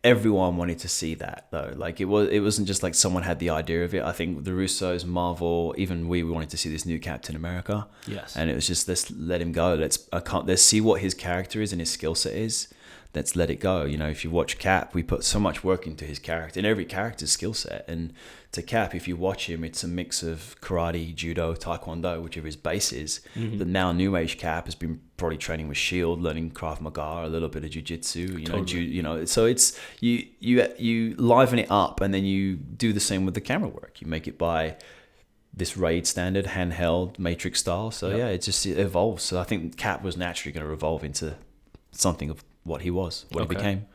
[SPEAKER 1] everyone wanted to see that, though. Like, it wasn't just like someone had the idea of it. I think the Russos, Marvel, even we wanted to see this new Captain America.
[SPEAKER 2] Yes. And
[SPEAKER 1] it was just, let's let him go. Let's see what his character is and his skill set is. Let's let it go. If you watch Cap, we put so much work into his character and every character's skill set. And to Cap, if you watch him, it's a mix of karate, judo, taekwondo, whichever his base is. Mm-hmm. The now new age Cap has been probably training with Shield, learning Krav Maga, a little bit of jiu-jitsu, so it's you liven it up, and then you do the same with the camera work. You make it by this Raid standard, handheld, Matrix style. So it evolves. So I think Cap was naturally going to evolve into something of what he was, what he became.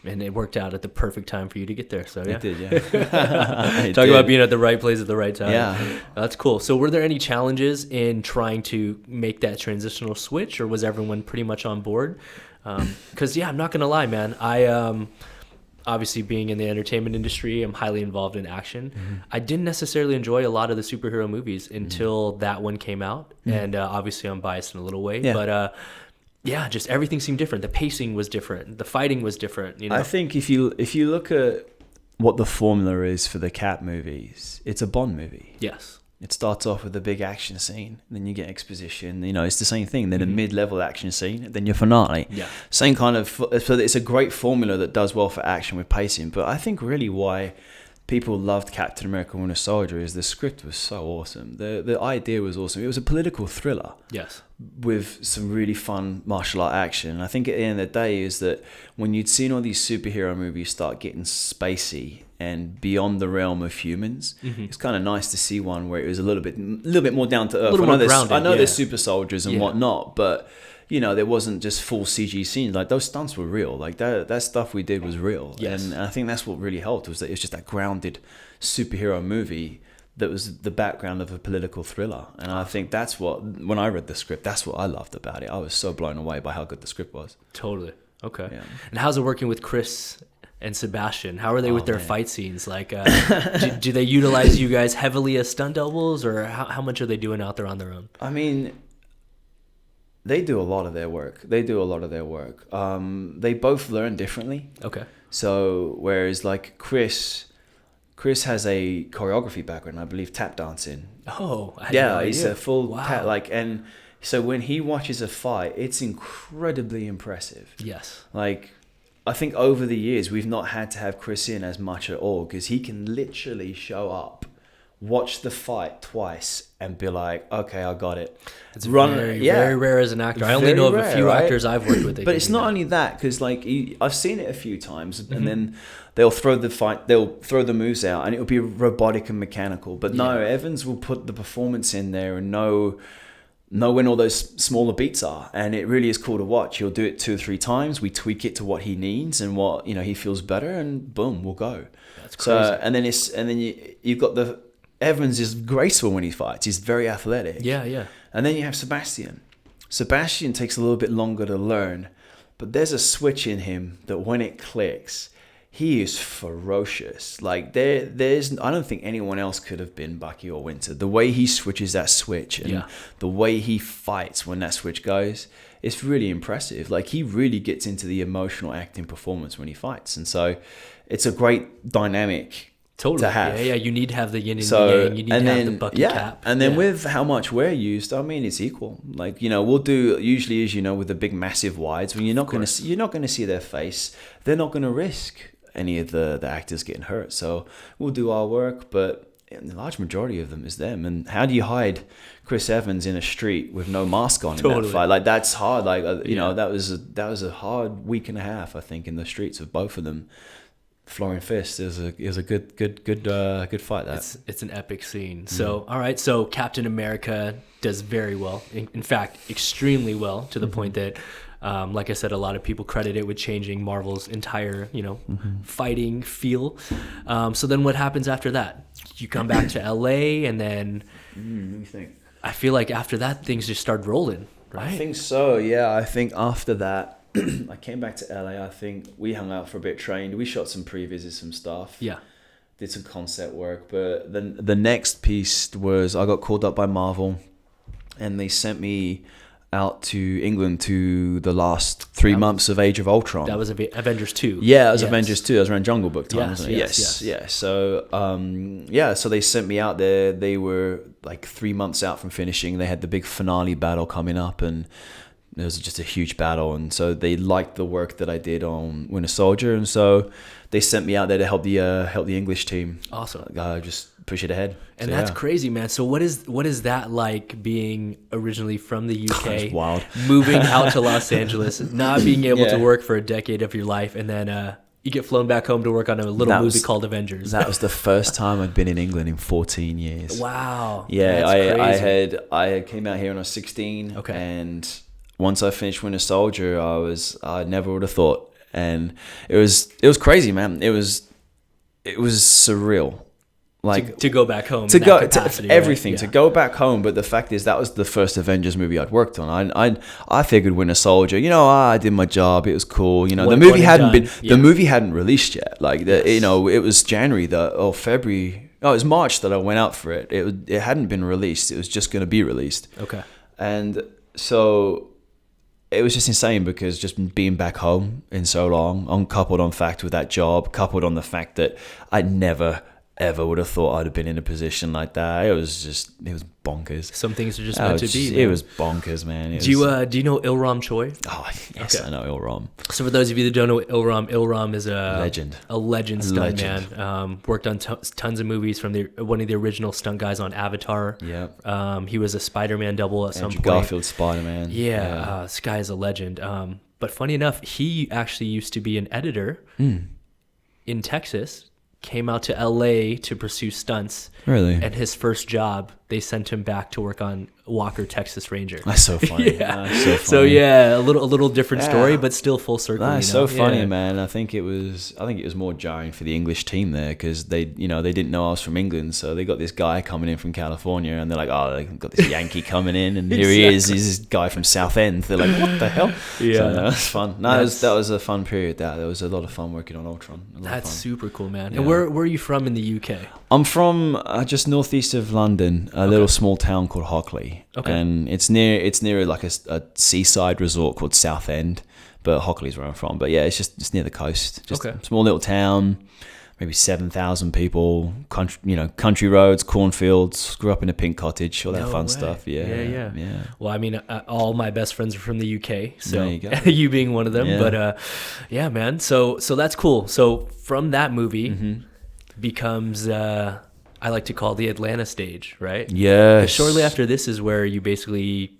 [SPEAKER 2] And it worked out at the perfect time for you to get there. So
[SPEAKER 1] It did, yeah.
[SPEAKER 2] Talk about being at the right place at the right time.
[SPEAKER 1] Yeah.
[SPEAKER 2] That's cool. So were there any challenges in trying to make that transitional switch, or was everyone pretty much on board? Because, I'm not going to lie, man. I obviously, being in the entertainment industry, I'm highly involved in action. Mm-hmm. I didn't necessarily enjoy a lot of the superhero movies until that one came out. Mm-hmm. And obviously I'm biased in a little way. Yeah. But Yeah, just everything seemed different. The pacing was different. The fighting was different. You know?
[SPEAKER 1] I think if you look at what the formula is for the Cap movies, it's a Bond movie.
[SPEAKER 2] Yes.
[SPEAKER 1] It starts off with a big action scene, then you get exposition. You know, it's the same thing. Then a mid-level action scene, then your finale.
[SPEAKER 2] Yeah.
[SPEAKER 1] Same kind of. So it's a great formula that does well for action with pacing. But I think really why people loved Captain America: Winter Soldier is the script was so awesome. The idea was awesome. It was a political thriller.
[SPEAKER 2] Yes.
[SPEAKER 1] With some really fun martial art action. I think at the end of the day is that when you'd seen all these superhero movies start getting spacey and beyond the realm of humans, it's kind of nice to see one where it was a little bit more down to earth.
[SPEAKER 2] A little more grounded.
[SPEAKER 1] I know there's super soldiers and whatnot, but you know, there wasn't just full CG scenes. Like those stunts were real. Like that stuff we did was real.
[SPEAKER 2] Yes.
[SPEAKER 1] And I think that's what really helped, was that it was just that grounded superhero movie that was the background of a political thriller. And I think that's what, when I read the script, that's what I loved about it. I was so blown away by how good the script was.
[SPEAKER 2] Totally. Okay.
[SPEAKER 1] Yeah.
[SPEAKER 2] And how's it working with Chris and Sebastian? How are they with their fight scenes? Like, do they utilize you guys heavily as stunt doubles, or how much are they doing out there on their own?
[SPEAKER 1] I mean, they do a lot of their work. They both learn differently.
[SPEAKER 2] Okay.
[SPEAKER 1] So whereas like Chris has a choreography background, I believe, tap dancing.
[SPEAKER 2] Oh, I had no idea.
[SPEAKER 1] He's a full
[SPEAKER 2] wow.
[SPEAKER 1] and so when he watches a fight, it's incredibly impressive.
[SPEAKER 2] Yes.
[SPEAKER 1] Like, I think over the years we've not had to have Chris in as much at all, because he can literally show up, watch the fight twice, and be like, "Okay, I got it."
[SPEAKER 2] It's very rare as an actor. I only know of a few actors I've worked with.
[SPEAKER 1] But it's not only that, because like I've seen it a few times, and then they'll throw the moves out, and it'll be robotic and mechanical. But no, Evans will put the performance in there and know when all those smaller beats are, and it really is cool to watch. He'll do it 2 or 3 times. We tweak it to what he needs and what he feels better, and boom, we'll go.
[SPEAKER 2] That's crazy.
[SPEAKER 1] So and then you've got the Evans is graceful when he fights. He's very athletic.
[SPEAKER 2] Yeah.
[SPEAKER 1] And then you have Sebastian. Sebastian takes a little bit longer to learn, but there's a switch in him that when it clicks, he is ferocious. Like there's I don't think anyone else could have been Bucky or Winter. The way he switches that switch and the way he fights when that switch goes, it's really impressive. Like he really gets into the emotional acting performance when he fights. And so it's a great dynamic to have.
[SPEAKER 2] Yeah, you need to have the yin and yang. You need to have the Bucky cap.
[SPEAKER 1] And then with how much we're used, I mean, it's equal. Like, we'll do usually, as with the big massive wides, when you're not going to see their face, they're not going to risk any of the actors getting hurt. So we'll do our work, but the large majority of them is them. And how do you hide Chris Evans in a street with no mask on in that fight? Like, that's hard. Like, that was a hard week and a half, I think, in the streets of both of them. Flooring fist is a good fight.
[SPEAKER 2] It's an epic scene. So all right, so Captain America does very well. In fact, extremely well, to the point that, like I said, a lot of people credit it with changing Marvel's entire fighting feel. So then what happens after that? You come back to LA, and then
[SPEAKER 1] let me think.
[SPEAKER 2] I feel like after that things just start rolling, right?
[SPEAKER 1] I think so. Yeah, I think after that. I came back to LA. I think we hung out for a bit, trained. We shot some pre-vis, some stuff.
[SPEAKER 2] Yeah.
[SPEAKER 1] Did some concept work. But then the next piece was I got called up by Marvel, and they sent me out to England to the last 3 months of Age of Ultron.
[SPEAKER 2] That was Avengers 2.
[SPEAKER 1] Yeah, it was Avengers 2. That was around Jungle Book time, wasn't it?
[SPEAKER 2] Yes.
[SPEAKER 1] Yeah. So, so they sent me out there. They were like 3 months out from finishing. They had the big finale battle coming up, and it was just a huge battle, and so they liked the work that I did on Winter Soldier, and so they sent me out there to help the English team.
[SPEAKER 2] Awesome.
[SPEAKER 1] Just push it ahead.
[SPEAKER 2] And that's crazy, man. So what is that like, being originally from the UK,
[SPEAKER 1] It's wild,
[SPEAKER 2] moving out to Los Angeles, not being able to work for a decade of your life, and then you get flown back home to work on a little movie called Avengers.
[SPEAKER 1] That was the first time I'd been in England in 14 years.
[SPEAKER 2] Wow.
[SPEAKER 1] Yeah, I came out here when I was 16.
[SPEAKER 2] Okay.
[SPEAKER 1] And once I finished Winter Soldier, I never would have thought, and it was crazy, man. It was surreal, like
[SPEAKER 2] to go back home,
[SPEAKER 1] to go
[SPEAKER 2] capacity,
[SPEAKER 1] to everything,
[SPEAKER 2] right?
[SPEAKER 1] to go back home. But the fact is, that was the first Avengers movie I'd worked on. I figured Winter Soldier, I did my job. It was cool. The movie hadn't released yet. Like it was January February. Oh, it was March that I went out for it. It hadn't been released. It was just going to be released.
[SPEAKER 2] Okay.
[SPEAKER 1] And so it was just insane because just being back home in so long, uncoupled on fact with that job, coupled on the fact that I never ever would have thought I'd have been in a position like that. It was bonkers.
[SPEAKER 2] Some things are just meant to be.
[SPEAKER 1] It was bonkers, man.
[SPEAKER 2] Do you know Ilram Choi?
[SPEAKER 1] Oh, yes, okay. I know Ilram.
[SPEAKER 2] So for those of you that don't know Ilram is a legend stunt man. Worked on tons of movies from one of the original stunt guys on Avatar.
[SPEAKER 1] Yeah.
[SPEAKER 2] He was a Spider-Man double at some point.
[SPEAKER 1] Garfield Spider-Man.
[SPEAKER 2] Yeah. This guy is a legend. But funny enough, he actually used to be an editor in Texas. Came out to LA to pursue stunts.
[SPEAKER 1] Really?
[SPEAKER 2] And his first job, they sent him back to work on Walker, Texas Ranger.
[SPEAKER 1] That's so funny.
[SPEAKER 2] Yeah.
[SPEAKER 1] That's so funny.
[SPEAKER 2] So yeah, a little different story, but still full circle.
[SPEAKER 1] That's so funny, man. I think it was more jarring for the English team there because they didn't know I was from England, so they got this guy coming in from California, and they're like, oh, they got this Yankee coming in, and here he is. He's this guy from Southend. They're like, what the hell?
[SPEAKER 2] Yeah,
[SPEAKER 1] so, no, that's fun. No, that was a fun period. There was a lot of fun working on Ultron.
[SPEAKER 2] That's super cool, man. Yeah. And where are you from in the UK?
[SPEAKER 1] I'm from just northeast of London, a little small town called Hockley.
[SPEAKER 2] Okay.
[SPEAKER 1] And it's near like a seaside resort called Southend, but Hockley's where I'm from. But yeah, it's near the coast. Just a small little town, maybe 7,000 people, country roads, cornfields, grew up in a pink cottage, all that fun stuff. Yeah.
[SPEAKER 2] Well, I mean, all my best friends are from the UK, so
[SPEAKER 1] there you go.
[SPEAKER 2] you being one of them. Yeah. But yeah, man. So that's cool. So from that movie becomes I like to call the Atlanta stage, right?
[SPEAKER 1] Yes.
[SPEAKER 2] Shortly after this is where you basically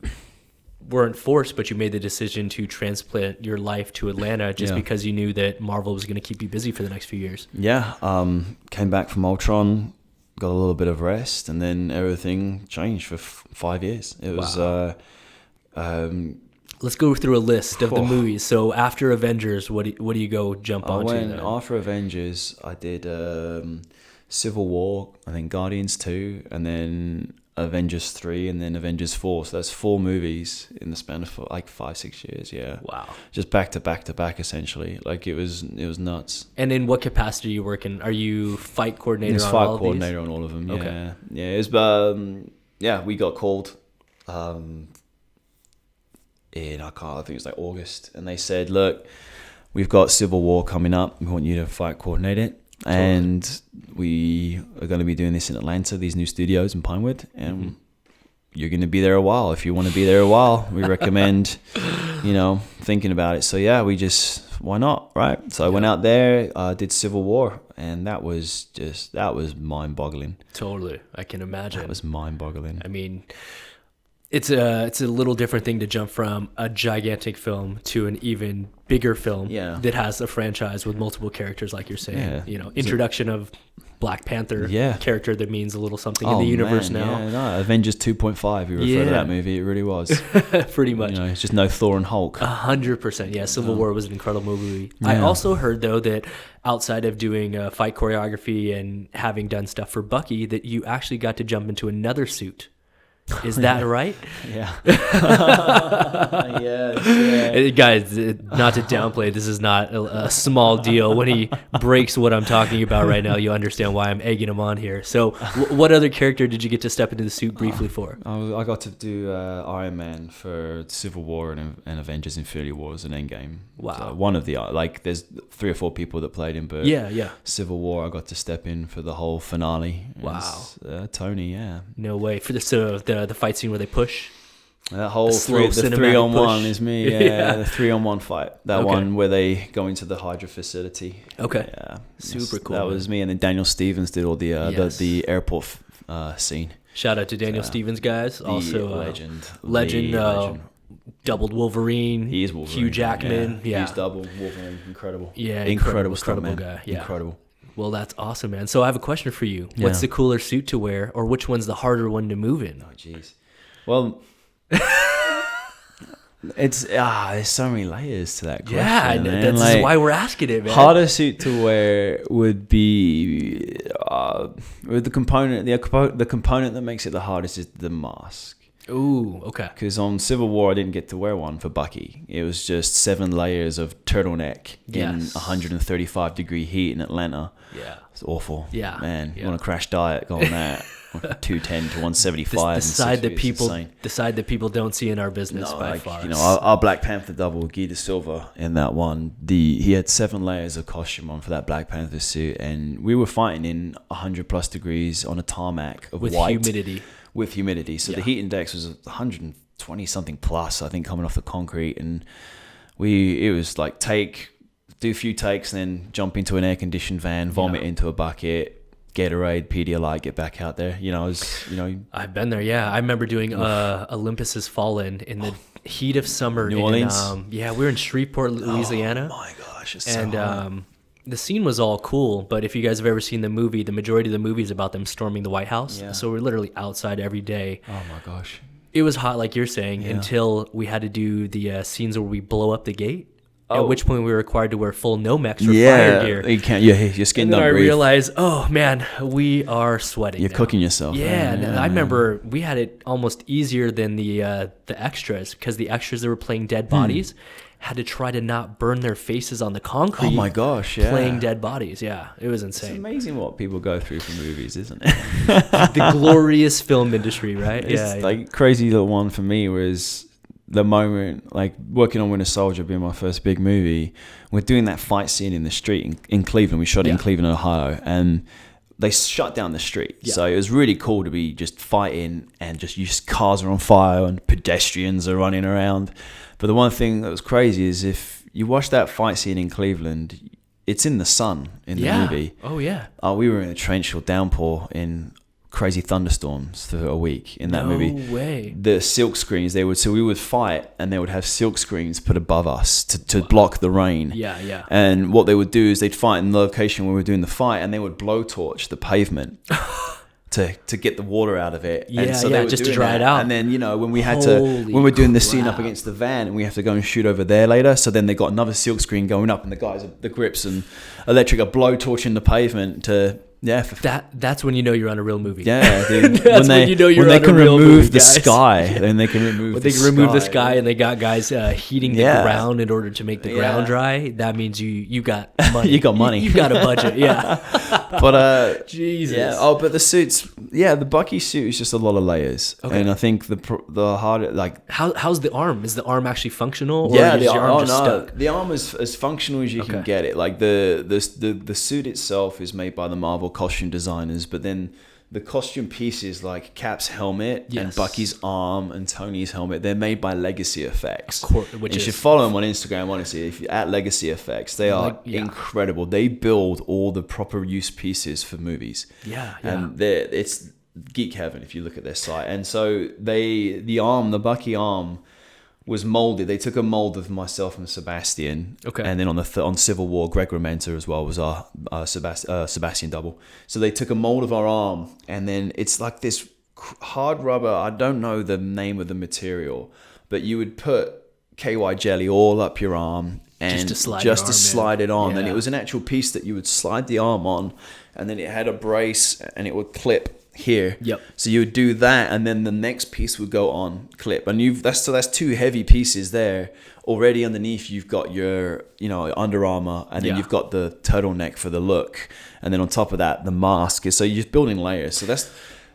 [SPEAKER 2] weren't forced, but you made the decision to transplant your life to Atlanta just because you knew that Marvel was going to keep you busy for the next few years.
[SPEAKER 1] Yeah. Came back from Ultron, got a little bit of rest, and then everything changed for 5 years. It was...
[SPEAKER 2] Let's go through a list of the movies. So after Avengers, what do you go jump onto then?
[SPEAKER 1] After Avengers, I did Civil War, and then Guardians 2, and then Avengers 3, and then Avengers 4. So that's 4 movies in the span of like 5-6 years. Yeah.
[SPEAKER 2] Wow.
[SPEAKER 1] Just back to back to back, essentially. Like it was nuts.
[SPEAKER 2] And in what capacity are you working? Are you fight coordinator on all of these?
[SPEAKER 1] Fight coordinator on all of them.
[SPEAKER 2] Okay.
[SPEAKER 1] Yeah. It was, we got called in I think it was like August, and they said, look, we've got Civil War coming up. We want you to fight coordinate it. Totally. And we are going to be doing this in Atlanta, these new studios in Pinewood, and you're going to be there a while. If you want to be there a while, we recommend, thinking about it. So yeah, why not, right? So I went out there, did Civil War, and that was mind-boggling.
[SPEAKER 2] Totally, I can imagine.
[SPEAKER 1] That was mind-boggling.
[SPEAKER 2] I mean, it's a little different thing to jump from a gigantic film to an even bigger film that has a franchise with multiple characters, like you're saying. Yeah. Introduction of Black Panther character that means a little something in the universe now.
[SPEAKER 1] Yeah, no, Avengers 2.5, you refer to that movie, it really was.
[SPEAKER 2] Pretty much.
[SPEAKER 1] It's just no Thor and Hulk.
[SPEAKER 2] 100%. Yeah, Civil War was an incredible movie. Yeah. I also heard, though, that outside of doing fight choreography and having done stuff for Bucky, that you actually got to jump into another suit. Is that right?
[SPEAKER 1] Yeah. Yes.
[SPEAKER 2] Guys, not to downplay, this is not a small deal. When he breaks what I'm talking about right now, you'll understand why I'm egging him on here. So what other character did you get to step into the suit briefly for?
[SPEAKER 1] I got to do Iron Man for Civil War and Avengers Infinity Wars and Endgame.
[SPEAKER 2] Wow.
[SPEAKER 1] So one of the, there's 3 or 4 people that played him, but Civil War, I got to step in for the whole finale.
[SPEAKER 2] Wow.
[SPEAKER 1] Tony, yeah.
[SPEAKER 2] No way. For the fight scene where they push?
[SPEAKER 1] That whole the 3-on-1 is me. Yeah, the 3-on-1 fight. That one where they go into the Hydra facility.
[SPEAKER 2] Okay.
[SPEAKER 1] Yeah,
[SPEAKER 2] super cool.
[SPEAKER 1] That was me, and then Daniel Stevens did all the airport scene.
[SPEAKER 2] Shout out to Daniel Stevens, guys. Also
[SPEAKER 1] legend.
[SPEAKER 2] Doubled Wolverine.
[SPEAKER 1] He is Wolverine.
[SPEAKER 2] Hugh Jackman. Yeah.
[SPEAKER 1] He's double Wolverine. Incredible.
[SPEAKER 2] Yeah,
[SPEAKER 1] incredible
[SPEAKER 2] guy. Yeah.
[SPEAKER 1] Incredible.
[SPEAKER 2] Well, that's awesome, man. So I have a question for you. Yeah. What's the cooler suit to wear, or which one's the harder one to move in?
[SPEAKER 1] Oh, jeez. Well, it's there's so many layers to that question.
[SPEAKER 2] Yeah, that's why we're asking it, man.
[SPEAKER 1] Harder suit to wear would be with the component that makes it the hardest is the mask.
[SPEAKER 2] Ooh, okay.
[SPEAKER 1] Because on Civil War, I didn't get to wear one for Bucky. It was just 7 layers of turtleneck in 135-degree heat in Atlanta.
[SPEAKER 2] Yeah.
[SPEAKER 1] It's awful.
[SPEAKER 2] Yeah.
[SPEAKER 1] Man, you want to crash diet, go on that. 210 to 175.
[SPEAKER 2] The side that people don't see in our business by far.
[SPEAKER 1] You know, our Black Panther double, Guy de Silva, in that one, he had 7 layers of costume on for that Black Panther suit, and we were fighting in 100 plus degrees on a tarmac of
[SPEAKER 2] with
[SPEAKER 1] white. With humidity. So the heat index was 120 something plus, I think, coming off the concrete, and it was like do a few takes, and then jump into an air conditioned van, vomit into a bucket, Gatorade, Pedialyte, get back out there.
[SPEAKER 2] I've been there. Yeah, I remember doing Olympus Has Fallen in the heat of summer.
[SPEAKER 1] New Orleans.
[SPEAKER 2] We were in Shreveport, Louisiana.
[SPEAKER 1] Oh my gosh, it's
[SPEAKER 2] and
[SPEAKER 1] so hot.
[SPEAKER 2] The scene was all cool, but if you guys have ever seen the movie, the majority of the movie is about them storming the White House.
[SPEAKER 1] Yeah.
[SPEAKER 2] So we're literally outside every day.
[SPEAKER 1] Oh my gosh.
[SPEAKER 2] It was hot, like you're saying, until we had to do the scenes where we blow up the gate. At which point we were required to wear full Nomex or fire gear.
[SPEAKER 1] You can't. Your skin don't breathe.
[SPEAKER 2] I realized, oh man, we are sweating.
[SPEAKER 1] You're cooking yourself.
[SPEAKER 2] Yeah, I remember we had it almost easier than the extras, because the extras that were playing dead bodies had to try to not burn their faces on the concrete.
[SPEAKER 1] Oh my gosh, yeah.
[SPEAKER 2] Playing dead bodies. Yeah, it was insane.
[SPEAKER 1] It's amazing what people go through for movies, isn't it?
[SPEAKER 2] The glorious film industry, right?
[SPEAKER 1] It's like crazy little one for me was the moment, like working on Winter Soldier being my first big movie, we're doing that fight scene in the street in Cleveland. We shot it in Cleveland, Ohio, and they shut down the street. Yeah. So it was really cool to be just fighting, and just cars are on fire and pedestrians are running around. But the one thing that was crazy is if you watch that fight scene in Cleveland, it's in the sun in the movie.
[SPEAKER 2] Oh, yeah.
[SPEAKER 1] We were in a torrential downpour in crazy thunderstorms for a week in that movie.
[SPEAKER 2] No way.
[SPEAKER 1] The silk screens, we would fight, and they would have silk screens put above us to block the rain.
[SPEAKER 2] Yeah, yeah.
[SPEAKER 1] And what they would do is they'd fight in the location where we were doing the fight, and they would blowtorch the pavement to get the water out of it.
[SPEAKER 2] Yeah,
[SPEAKER 1] and so they were
[SPEAKER 2] just to
[SPEAKER 1] doing
[SPEAKER 2] dry
[SPEAKER 1] that.
[SPEAKER 2] it out.
[SPEAKER 1] And then, when we had when we're doing the scene up against the van, and we have to go and shoot over there later, so then they got another silk screen going up, and the grips and electric are blowtorching the pavement to... Yeah,
[SPEAKER 2] that's when you know you're on a real movie.
[SPEAKER 1] Yeah,
[SPEAKER 2] dude. When you know you're on a real movie.
[SPEAKER 1] When they can remove the sky, then they can remove.
[SPEAKER 2] They can remove the sky, and they got guys heating the ground in order to make the ground dry. That means you got money.
[SPEAKER 1] You got money.
[SPEAKER 2] You got a budget. Yeah.
[SPEAKER 1] But
[SPEAKER 2] Jesus.
[SPEAKER 1] Yeah. But the suits. Yeah, the Bucky suit is just a lot of layers, and I think the harder
[SPEAKER 2] how's the arm? Is the arm actually functional? Or
[SPEAKER 1] yeah,
[SPEAKER 2] is your arm just stuck?
[SPEAKER 1] The arm is as functional as you can get it. Like the suit itself is made by the Marvel costume designers, but then the costume pieces like Cap's helmet and Bucky's arm and Tony's helmet, they're made by Legacy Effects.
[SPEAKER 2] Of course,
[SPEAKER 1] you should follow them on Instagram, honestly. If you're at Legacy Effects, they are incredible. They build all the proper use pieces for movies.
[SPEAKER 2] Yeah.
[SPEAKER 1] And it's geek heaven if you look at their site. And so the Bucky arm was molded. They took a mold of myself and Sebastian. Okay. And then on Civil War, Greg Rementer as well was our Sebastian double. So they took a mold of our arm, and then it's like this hard rubber. I don't know the name of the material, but you would put KY jelly all up your arm and just to slide it on. Yeah. And it was an actual piece that you would slide the arm on, and then it had a brace, and it would clip here.
[SPEAKER 2] Yep.
[SPEAKER 1] So you would do that, and then the next piece would go on clip, and that's 2 heavy pieces there already. Underneath you've got your Under Armour, and then you've got the turtleneck for the look, and then on top of that the mask. So you're just building layers. So that's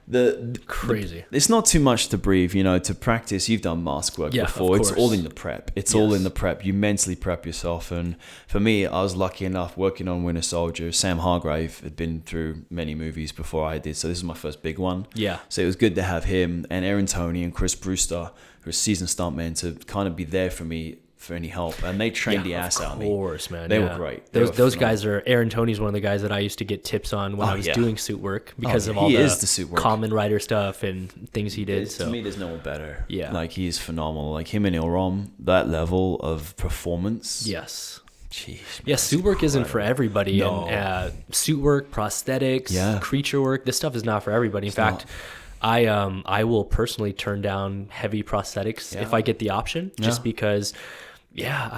[SPEAKER 1] the
[SPEAKER 2] crazy.
[SPEAKER 1] It's not too much to breathe, to practice. You've done mask work before. It's all in the prep. It's all in the prep. You mentally prep yourself. And for me, I was lucky enough working on Winter Soldier. Sam Hargrave had been through many movies before I did, so this is my first big one.
[SPEAKER 2] Yeah.
[SPEAKER 1] So it was good to have him and Aaron Toney and Chris Brewster, who are seasoned stuntmen, to kind of be there for me for any help, and they trained the ass out of me. Of
[SPEAKER 2] course, man.
[SPEAKER 1] They were great.
[SPEAKER 2] Those guys are. Aaron Toney's one of the guys that I used to get tips on when I was doing suit work because of all the suit work. Common Rider stuff and things he did.
[SPEAKER 1] To me, there's no one better.
[SPEAKER 2] Yeah,
[SPEAKER 1] like he's phenomenal. Like him and Ilrom, that level of performance.
[SPEAKER 2] Yes.
[SPEAKER 1] Jeez.
[SPEAKER 2] Yeah, suit work isn't for everybody. No. And suit work, prosthetics, creature work. This stuff is not for everybody. In fact, I will personally turn down heavy prosthetics if I get the option, just because. Yeah,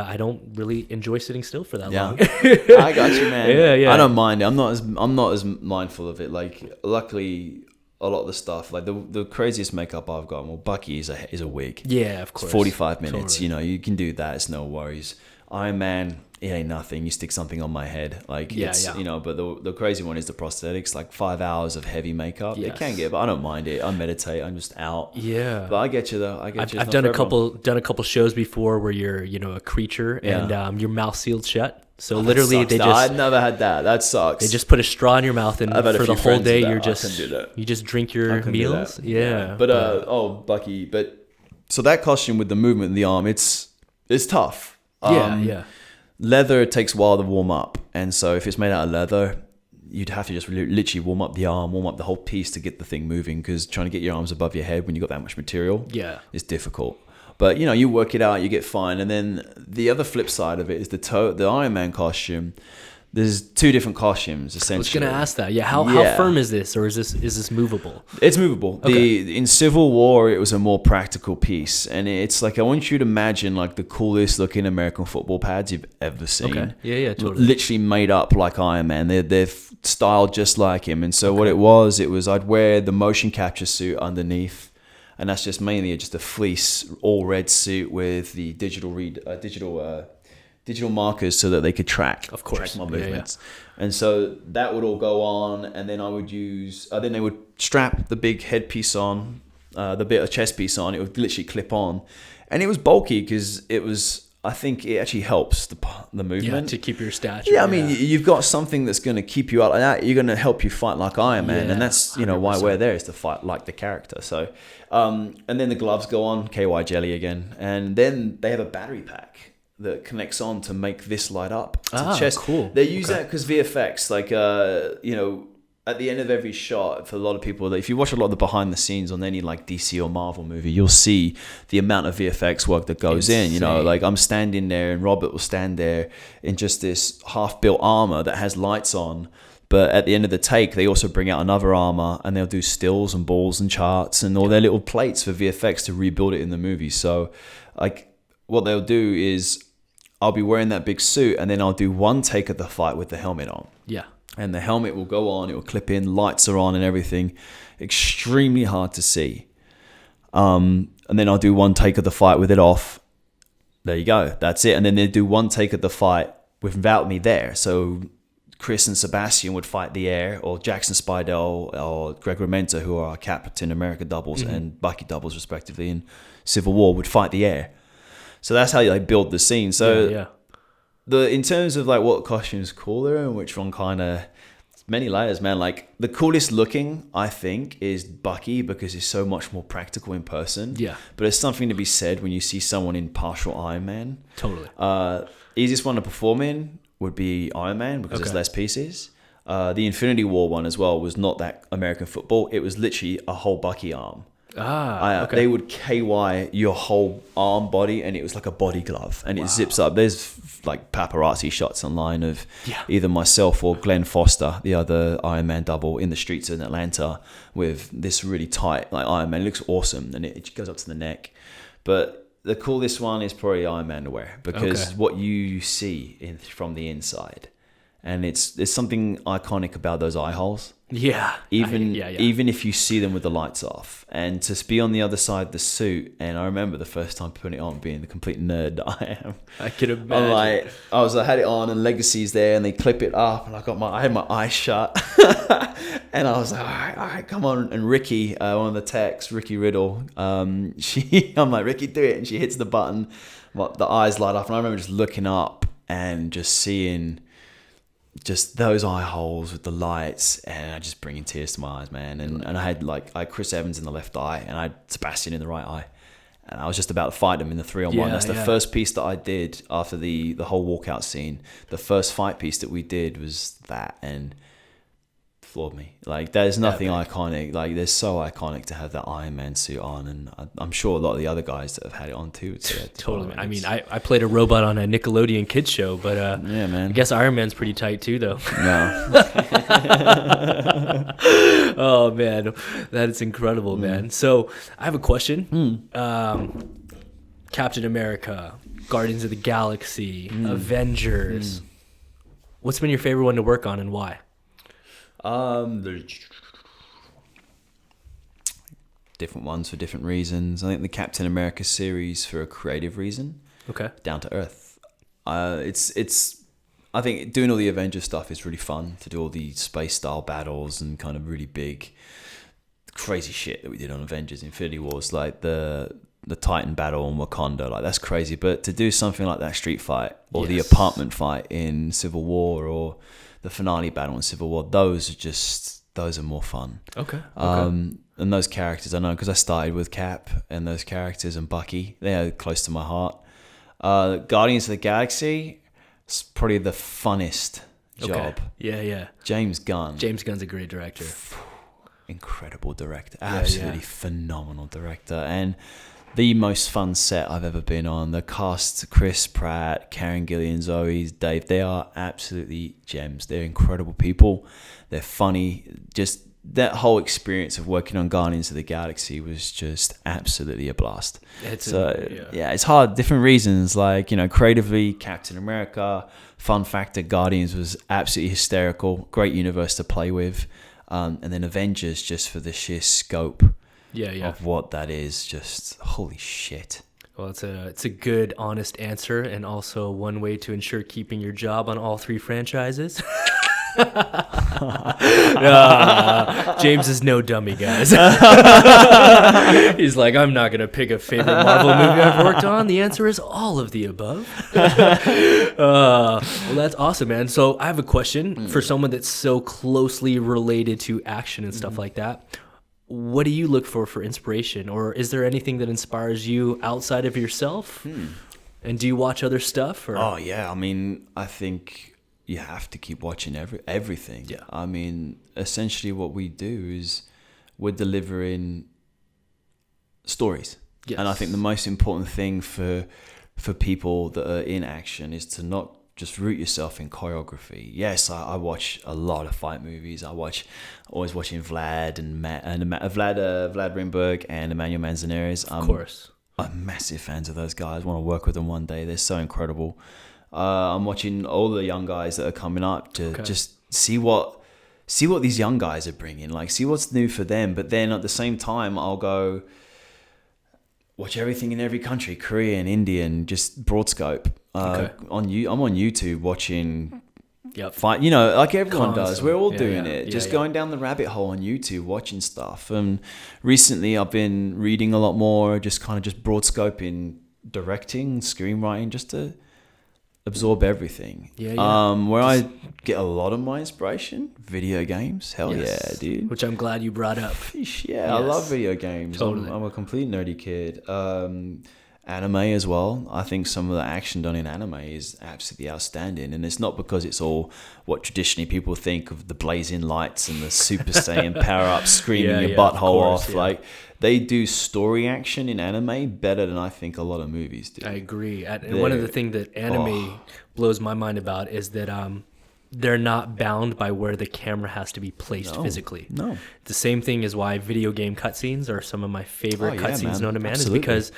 [SPEAKER 2] I don't really enjoy sitting still for that long.
[SPEAKER 1] I got you, man.
[SPEAKER 2] Yeah.
[SPEAKER 1] I don't mind it. I'm not as mindful of it. Like, luckily, a lot of the stuff, like the craziest makeup I've got, well, Bucky is a wig.
[SPEAKER 2] Yeah, of course.
[SPEAKER 1] It's 45 minutes. Totally. You can do that. It's no worries. Iron Man, it ain't nothing. You stick something on my head, like
[SPEAKER 2] Yeah,
[SPEAKER 1] it's
[SPEAKER 2] yeah.
[SPEAKER 1] you know. But the crazy one is the prosthetics, like 5 hours of heavy makeup.
[SPEAKER 2] Yes.
[SPEAKER 1] It can get, but I don't mind it. I meditate. I'm just out.
[SPEAKER 2] Yeah.
[SPEAKER 1] But I get you though. I get you.
[SPEAKER 2] I've done a couple shows before where you're, you know, a creature and your mouth sealed shut. So literally they just
[SPEAKER 1] I've never had that. That sucks.
[SPEAKER 2] they just put a straw in your mouth, and
[SPEAKER 1] I've had a
[SPEAKER 2] for the
[SPEAKER 1] few
[SPEAKER 2] whole
[SPEAKER 1] friends
[SPEAKER 2] day
[SPEAKER 1] with that.
[SPEAKER 2] you're
[SPEAKER 1] I
[SPEAKER 2] just
[SPEAKER 1] can do that.
[SPEAKER 2] you just drink your meals. Yeah.
[SPEAKER 1] But Bucky, but so that costume with the movement in the arm, it's tough.
[SPEAKER 2] Yeah.
[SPEAKER 1] Leather takes a while to warm up, and so if it's made out of leather, you'd have to just literally warm up the arm, warm up the whole piece to get the thing moving, because trying to get your arms above your head when you've got that much material is difficult. But, you know, you work it out, you get fine. And then the other flip side of it is the Iron Man costume. There's 2 different costumes, essentially.
[SPEAKER 2] I was going to ask that. Yeah, how firm is this, or is this movable?
[SPEAKER 1] It's movable.
[SPEAKER 2] Okay.
[SPEAKER 1] In Civil War, it was a more practical piece. And it's like, I want you to imagine like the coolest looking American football pads you've ever seen.
[SPEAKER 2] Okay. Yeah, totally.
[SPEAKER 1] Literally made up like Iron Man. They're styled just like him. And so what it was I'd wear the motion capture suit underneath. And that's just mainly just a fleece, all red suit with the digital markers so that they could track my movements. Yeah. And so that would all go on, and then I would then they would strap the big headpiece on, the bit of chest piece on. It would literally clip on, and it was bulky because I think it actually helps the movement
[SPEAKER 2] to keep your stature.
[SPEAKER 1] Yeah, I mean, you've got something that's going to keep you out like that. You're going to help you fight like Iron Man, and that's 100%. Why we're there, is to fight like the character. So, and then the gloves go on, KY jelly again, and then they have a battery pack that connects on to make this light up to chest.
[SPEAKER 2] Cool.
[SPEAKER 1] They use that because VFX, like at the end of every shot, for a lot of people, if you watch a lot of the behind the scenes on any like DC or Marvel movie, you'll see the amount of VFX work that goes in. You know, like I'm standing there and Robert will stand there in just this half-built armor that has lights on. But at the end of the take, they also bring out another armor and they'll do stills and balls and charts and all their little plates for VFX to rebuild it in the movie. So like what they'll do is I'll be wearing that big suit and then I'll do one take of the fight with the helmet on.
[SPEAKER 2] Yeah.
[SPEAKER 1] And the helmet will go on, it will clip in, lights are on and everything. Extremely hard to see. And then I'll do one take of the fight with it off. There you go. That's it. And then they do one take of the fight without me there. So Chris and Sebastian would fight the air, or Jackson Spidell or Greg Ramenta, who are our Captain America doubles and Bucky doubles respectively in Civil War, would fight the air. So that's how you build the scene. So in terms of like what costume's cooler and which one kind of, many layers, man. Like the coolest looking, I think, is Bucky because he's so much more practical in person.
[SPEAKER 2] Yeah.
[SPEAKER 1] But there's something to be said when you see someone in partial Iron Man.
[SPEAKER 2] Totally.
[SPEAKER 1] Easiest one to perform in would be Iron Man because there's less pieces. The Infinity War one as well was not that American football. It was literally a whole Bucky arm. They would KY your whole arm body and it was like a body glove and it zips up. There's like paparazzi shots online of either myself or Glenn Foster, the other Iron Man double, in the streets in Atlanta with this really tight like Iron Man. It looks awesome and it goes up to the neck. But the coolest one is probably Iron Man to wear because what you see from the inside, and it's something iconic about those eye holes.
[SPEAKER 2] Yeah.
[SPEAKER 1] Even if you see them with the lights off, and to be on the other side of the suit. And I remember the first time putting it on, being the complete nerd that I am.
[SPEAKER 2] I could imagine.
[SPEAKER 1] I had it on, and Legacy's there, and they clip it up, and I had my eyes shut, and I was like, all right, come on. And Ricky, one of the techs, Ricky Riddle, I'm like, Ricky, do it, and she hits the button, the eyes light up, and I remember just looking up and just seeing just those eye holes with the lights, and I just bringing tears to my eyes, man. And I had Chris Evans in the left eye, and I had Sebastian in the right eye, and I was just about to fight him in the 3-on-1. That's the first piece that I did after the whole walkout scene. The first fight piece that we did was that, and floored me. Like there's nothing iconic. Like there's so iconic to have that Iron Man suit on, and I'm sure a lot of the other guys that have had it on too.
[SPEAKER 2] Totally. I mean, I played a robot on a Nickelodeon kids show, but
[SPEAKER 1] yeah, man.
[SPEAKER 2] I guess Iron Man's pretty tight too, though.
[SPEAKER 1] No.
[SPEAKER 2] Oh man, that is incredible, man. So I have a question. Captain America, Guardians of the Galaxy, Avengers. What's been your favorite one to work on, and why?
[SPEAKER 1] There's different ones for different reasons. I think the Captain America series for a creative reason.
[SPEAKER 2] Okay.
[SPEAKER 1] Down to earth. It's. I think doing all the Avengers stuff is really fun, to do all the space style battles and kind of really big, crazy shit that we did on Avengers Infinity Wars, like the Titan battle in Wakanda, like that's crazy. But to do something like that street fight or the apartment fight in Civil War or the finale battle in Civil War, those are more fun. Okay. And those characters I know because I started with Cap and those characters and Bucky, they're close to my heart. Guardians of the Galaxy, it's probably the funnest job. Yeah. James Gunn's a great director. Incredible director. Absolutely phenomenal director. And the most fun set I've ever been on. The cast, Chris Pratt, Karen Gillan, Zoe, Dave, they are absolutely gems. They're incredible people. They're funny. Just that whole experience of working on Guardians of the Galaxy was just absolutely a blast. It's hard. Different reasons, like, creatively, Captain America, fun factor, Guardians was absolutely hysterical. Great universe to play with. And then Avengers, just for the sheer scope of what that is, just holy shit.
[SPEAKER 2] Well, it's a good, honest answer, and also one way to ensure keeping your job on all three franchises. James is no dummy, guys. He's like, I'm not gonna pick a favorite Marvel movie I've worked on. The answer is all of the above. Well, that's awesome, man. So I have a question for someone that's so closely related to action and stuff like that. What do you look for inspiration, or is there anything that inspires you outside of yourself? And do you watch other stuff? Or?
[SPEAKER 1] Oh yeah, I mean, I think you have to keep watching everything. Yeah. I mean, essentially what we do is we're delivering stories. Yes. And I think the most important thing for people that are in action is to not just root yourself in choreography. Yes, I watch a lot of fight movies. Always watching Vlad and Vlad Rimberg and Emmanuel Manzanares.
[SPEAKER 2] Of course.
[SPEAKER 1] I'm massive fans of those guys. I want to work with them one day. They're so incredible. I'm watching all the young guys that are coming up to just see what these young guys are bringing, like see what's new for them. But then at the same time, I'll go watch everything in every country, Korean, Indian, just broad scope. I'm on YouTube watching fight, like everyone does. We're all doing it. Just going down the rabbit hole on YouTube, watching stuff. And recently I've been reading a lot more, just broad scope in directing, screenwriting, just to absorb everything. Where I get a lot of my inspiration, video games. Hell yeah, dude.
[SPEAKER 2] Which I'm glad you brought up.
[SPEAKER 1] I love video games. Totally. I'm a complete nerdy kid. Anime as well. I think some of the action done in anime is absolutely outstanding, and it's not because it's all what traditionally people think of, the blazing lights and the Super Saiyan power-up screaming your butthole off. Like, they do story action in anime better than I think a lot of movies do.
[SPEAKER 2] I agree. And one of the things that anime blows my mind about is that they're not bound by where the camera has to be placed physically. No. The same thing is why video game cutscenes are some of my favorite cutscenes known to man. Absolutely. Is because...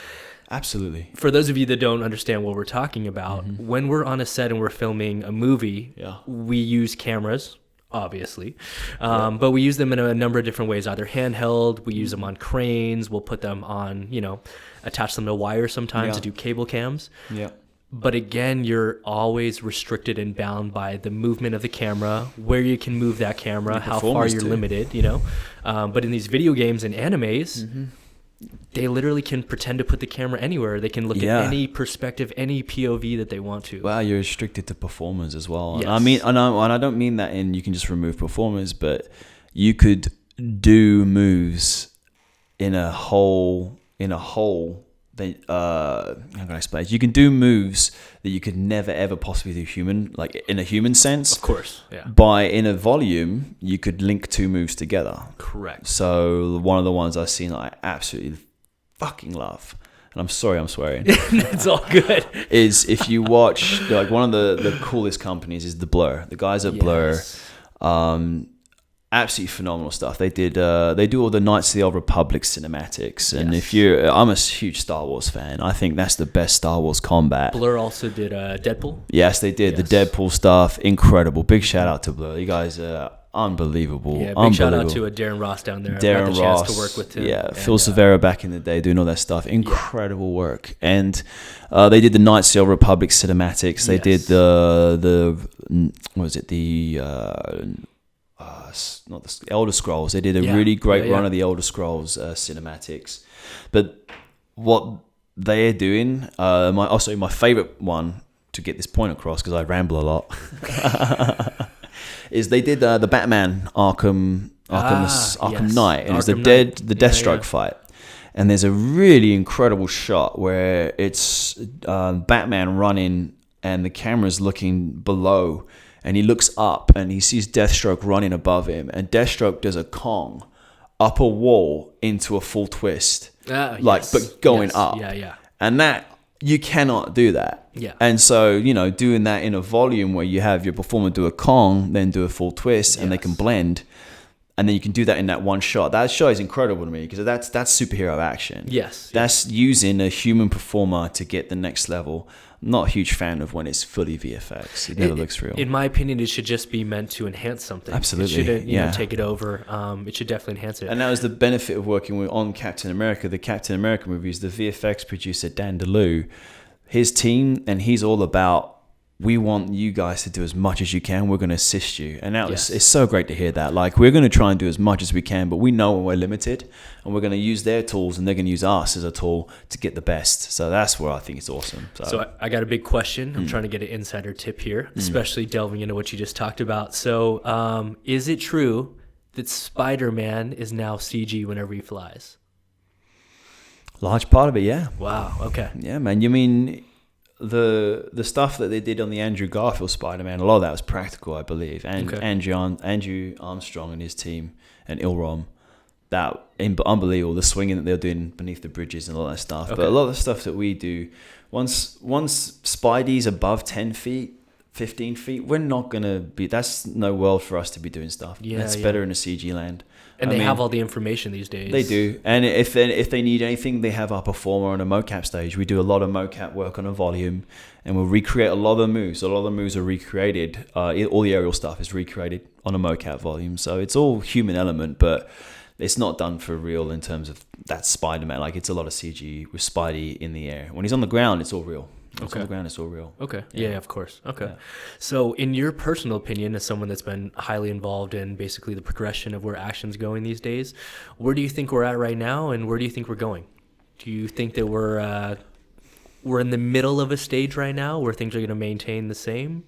[SPEAKER 1] Absolutely.
[SPEAKER 2] For those of you that don't understand what we're talking about, when we're on a set and we're filming a movie, we use cameras, obviously, but we use them in a number of different ways, either handheld, we use them on cranes, we'll put them on, attach them to wires sometimes to do cable cams. Yeah. But again, you're always restricted and bound by the movement of the camera, where you can move that camera, how far you're limited, But in these video games and animes, they literally can pretend to put the camera anywhere. They can look at any perspective, any POV that they want to.
[SPEAKER 1] Wow, you're restricted to performers as well. Yes. I mean, and I don't mean that in you can just remove performers, but you could do moves in a whole. How can I explain? You can do moves that you could never ever possibly do in a human sense.
[SPEAKER 2] Of course, yeah.
[SPEAKER 1] In a volume, you could link two moves together.
[SPEAKER 2] Correct.
[SPEAKER 1] So one of the ones I've seen I absolutely fucking love, and I'm sorry I'm swearing.
[SPEAKER 2] It's all good.
[SPEAKER 1] Is if you watch one of the coolest companies is the Blur. The guys at Blur. Absolutely phenomenal stuff. They do all the Knights of the Old Republic cinematics, and I'm a huge Star Wars fan. I think that's the best Star Wars combat.
[SPEAKER 2] Blur also did Deadpool.
[SPEAKER 1] Yes, they did the Deadpool stuff. Incredible. Big shout out to Blur. You guys are unbelievable.
[SPEAKER 2] Yeah, big shout out to Darren Ross down there.
[SPEAKER 1] Darren
[SPEAKER 2] I've had the
[SPEAKER 1] Ross,
[SPEAKER 2] chance to work with him.
[SPEAKER 1] Yeah, Phil Severa back in the day doing all that stuff. Incredible work. And they did the Knights of the Old Republic cinematics. They did the what was it, the not the Elder Scrolls. They did a really great run of the Elder Scrolls cinematics. But what they're doing, my favorite one, to get this point across, because I ramble a lot, is they did the Batman Arkham Knight, and it was the Deathstroke fight. And there's a really incredible shot where it's Batman running and the camera's looking below, and he looks up and he sees Deathstroke running above him, and Deathstroke does a Kong up a wall into a full twist, but going up. And that, you cannot do that. And so, doing that in a volume where you have your performer do a Kong, then do a full twist, and they can blend, and then you can do that in that one shot. That shot is incredible to me, because that's superhero action. That's using a human performer to get the next level. I'm not a huge fan of when it's fully VFX. It never looks real. In
[SPEAKER 2] my opinion, it should just be meant to enhance something.
[SPEAKER 1] Absolutely.
[SPEAKER 2] It shouldn't take it over. It should definitely enhance it.
[SPEAKER 1] And that was the benefit of working on Captain America. The Captain America movies, the VFX producer, Dan DeLue, his team, and he's all about, we want you guys to do as much as you can. We're going to assist you. And that was, it's so great to hear that. Like, we're going to try and do as much as we can, but we know we're limited, and we're going to use their tools, and they're going to use us as a tool to get the best. So that's where I think it's awesome.
[SPEAKER 2] So I got a big question. I'm trying to get an insider tip here, especially delving into what you just talked about. So is it true that Spider-Man is now CG whenever he flies?
[SPEAKER 1] Large part of it, yeah.
[SPEAKER 2] Wow, okay.
[SPEAKER 1] Yeah, man. You mean... The stuff that they did on the Andrew Garfield Spider-Man, a lot of that was practical, I believe. And Andrew Armstrong and his team, and Ilrom, that unbelievable. The swinging that they're doing beneath the bridges and all that stuff. But a lot of the stuff that we do, once Spidey's above 10 feet, 15 feet, we're not gonna be. That's no world for us to be doing stuff. That's better in a CG land.
[SPEAKER 2] And they have all the information these days.
[SPEAKER 1] They do. And if they need anything, they have our performer on a mocap stage. We do a lot of mocap work on a volume, and we'll recreate a lot of the moves. A lot of the moves are recreated. All the aerial stuff is recreated on a mocap volume. So it's all human element, but it's not done for real in terms of that Spider-Man. Like, it's a lot of CG with Spidey in the air. When he's on the ground, it's all real. It's on the ground, it's all real.
[SPEAKER 2] Okay. Yeah, of course. Okay. Yeah. So in your personal opinion, as someone that's been highly involved in basically the progression of where action's going these days, where do you think we're at right now, and where do you think we're going? Do you think that we're in the middle of a stage right now where things are going to maintain the same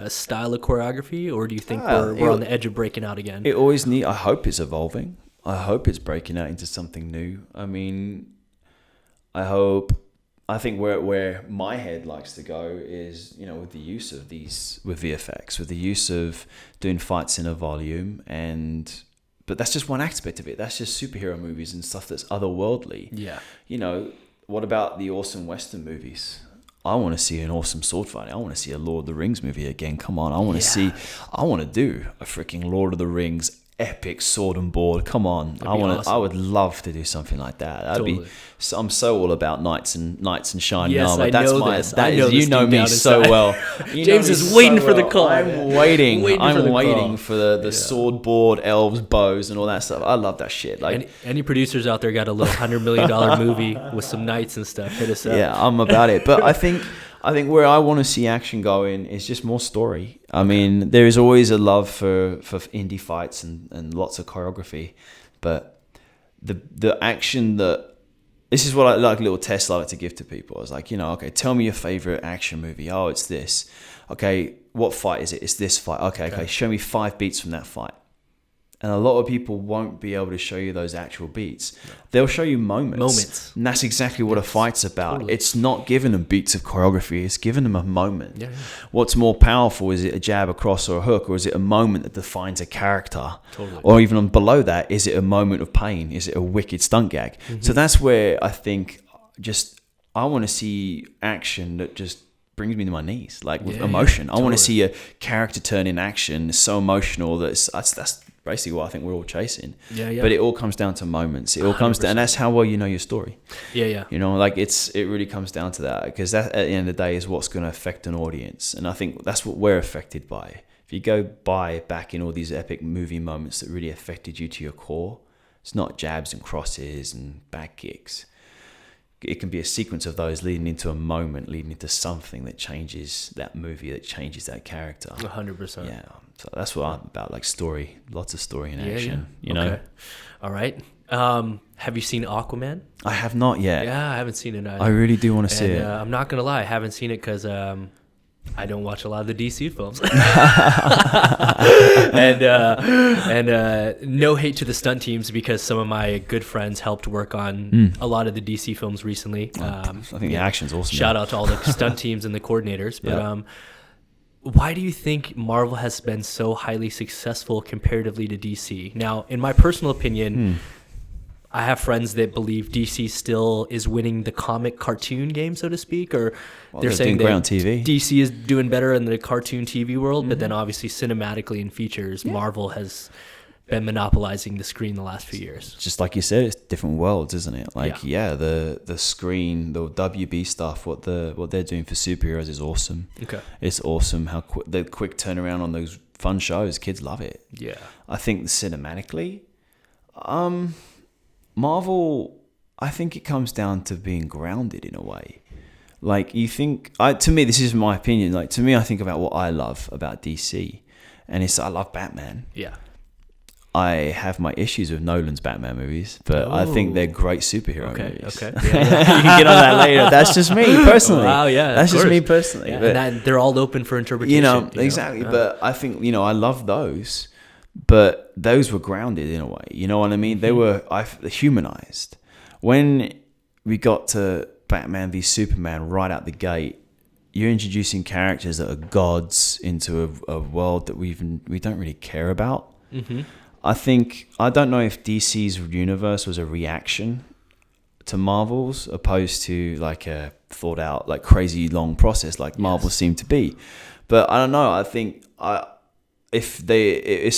[SPEAKER 2] style of choreography, or do you think we're on the edge of breaking out again?
[SPEAKER 1] I hope it's evolving. I hope it's breaking out into something new. I mean, I think where my head likes to go is, with the use of with VFX, with the use of doing fights in a volume, but that's just one aspect of it. That's just superhero movies and stuff that's otherworldly.
[SPEAKER 2] Yeah.
[SPEAKER 1] What about the awesome Western movies? I want to see an awesome sword fight. I want to see a Lord of the Rings movie again. Come on. I want to do a freaking Lord of the Rings epic sword and board. Come on. I would love to do something like that. I'm so all about knights and shining armor. You know me so well.
[SPEAKER 2] James is waiting for the call.
[SPEAKER 1] I'm waiting for the sword board, elves, bows, and all that stuff. I love that shit. Like,
[SPEAKER 2] any producers out there got a little $100 million movie with some knights and stuff, hit us up.
[SPEAKER 1] Yeah, I'm about it. But I think where I want to see action going is just more story. I mean, there is always a love for indie fights and lots of choreography, but the action this is what I like, a little test I like to give to people. I was like, okay, tell me your favorite action movie. Oh, it's this. Okay, what fight is it? It's this fight. Okay, show me 5 beats from that fight. And a lot of people won't be able to show you those actual beats. No. They'll show you moments. And that's exactly what a fight's about. Totally. It's not giving them beats of choreography. It's giving them a moment. Yeah. What's more powerful? Is it a jab, a cross, or a hook? Or is it a moment that defines a character?
[SPEAKER 2] Totally.
[SPEAKER 1] Or even below that, is it a moment of pain? Is it a wicked stunt gag? Mm-hmm. So that's where I think I want to see action that just brings me to my knees, like with emotion. Totally. I want to see a character turn in action so emotional that's basically what I think we're all chasing. Yeah. But it all comes down to moments. It all comes down, and that's how well you know your story.
[SPEAKER 2] Yeah.
[SPEAKER 1] Like it really comes down to that, because that at the end of the day is what's going to affect an audience, and I think that's what we're affected by. if you go back in all these epic movie moments that really affected you to your core, it's not jabs and crosses and back kicks. It can be a sequence of those leading into a moment, leading into something that changes that movie, that changes that character.
[SPEAKER 2] 100%.
[SPEAKER 1] Yeah. So that's what I'm about, like story, lots of story and action, you know?
[SPEAKER 2] All right. Have you seen Aquaman?
[SPEAKER 1] I have not yet.
[SPEAKER 2] Yeah, I haven't seen it either.
[SPEAKER 1] I really do want to see it.
[SPEAKER 2] I'm not going to lie, I haven't seen it because I don't watch a lot of the DC films. and no hate to the stunt teams, because some of my good friends helped work on a lot of the DC films recently.
[SPEAKER 1] I think the action's awesome.
[SPEAKER 2] Shout out to all the stunt teams and the coordinators. But why do you think Marvel has been so highly successful comparatively to DC? Now, in my personal opinion, I have friends that believe DC still is winning the comic cartoon game, so to speak, or they're saying that
[SPEAKER 1] TV.
[SPEAKER 2] DC is doing better in the cartoon TV world, but then obviously cinematically in features, Marvel has been monopolizing the screen the last few years.
[SPEAKER 1] Just like you said, it's different worlds, isn't it? Like, the screen, the WB stuff, what they're doing for superheroes is awesome. Okay, it's awesome how the quick turnaround on those fun shows. Kids love it. Yeah, I think cinematically, Marvel, I think it comes down to being grounded in a way. Like, you think, to me, this is my opinion. Like, to me, I think about what I love about DC, and I love Batman. Yeah. I have my issues with Nolan's Batman movies, but I think they're great superhero movies. Okay. Yeah. You can get on that later. That's just me personally. Wow, yeah. That's just me personally.
[SPEAKER 2] Yeah, but they're all open for interpretation.
[SPEAKER 1] Exactly. Yeah. But I think, I love those, but those were grounded in a way. You know what I mean? They were humanized. When we got to Batman v Superman right out the gate, you're introducing characters that are gods into a world that we don't really care about. Mm-hmm. I don't know if DC's universe was a reaction to Marvel's opposed to like a thought out, like crazy long process like Marvel seemed to be. But I don't know. I think it's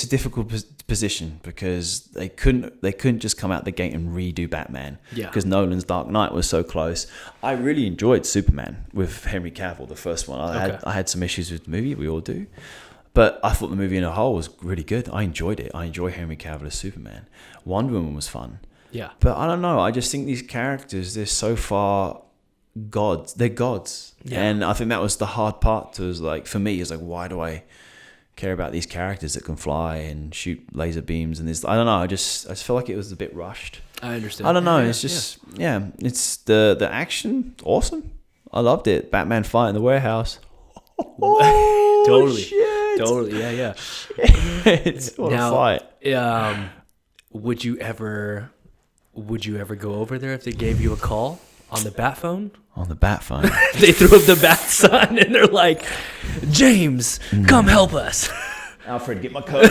[SPEAKER 1] a difficult position because they couldn't just come out the gate and redo Batman because Nolan's Dark Knight was so close. I really enjoyed Superman with Henry Cavill, the first one. I had some issues with the movie, we all do. But I thought the movie in a whole was really good. I enjoyed it. I enjoy Henry Cavill as Superman. Wonder Woman was fun. Yeah. But I don't know. I just think these characters, they're so far gods. They're gods. Yeah. And I think that was the hard part for me, is like, why do I care about these characters that can fly and shoot laser beams and this? I don't know. I just feel like it was a bit rushed.
[SPEAKER 2] I understand.
[SPEAKER 1] I don't know. It's just, it's the action. Awesome. I loved it. Batman fight in the warehouse.
[SPEAKER 2] Oh, totally. Shit. Totally. Yeah.
[SPEAKER 1] Shit. What a fight.
[SPEAKER 2] Would you ever go over there if they gave you a call on the bat phone?
[SPEAKER 1] On the bat phone.
[SPEAKER 2] They threw up the bat sign and they're like, James, come help us.
[SPEAKER 1] Alfred, get my coat.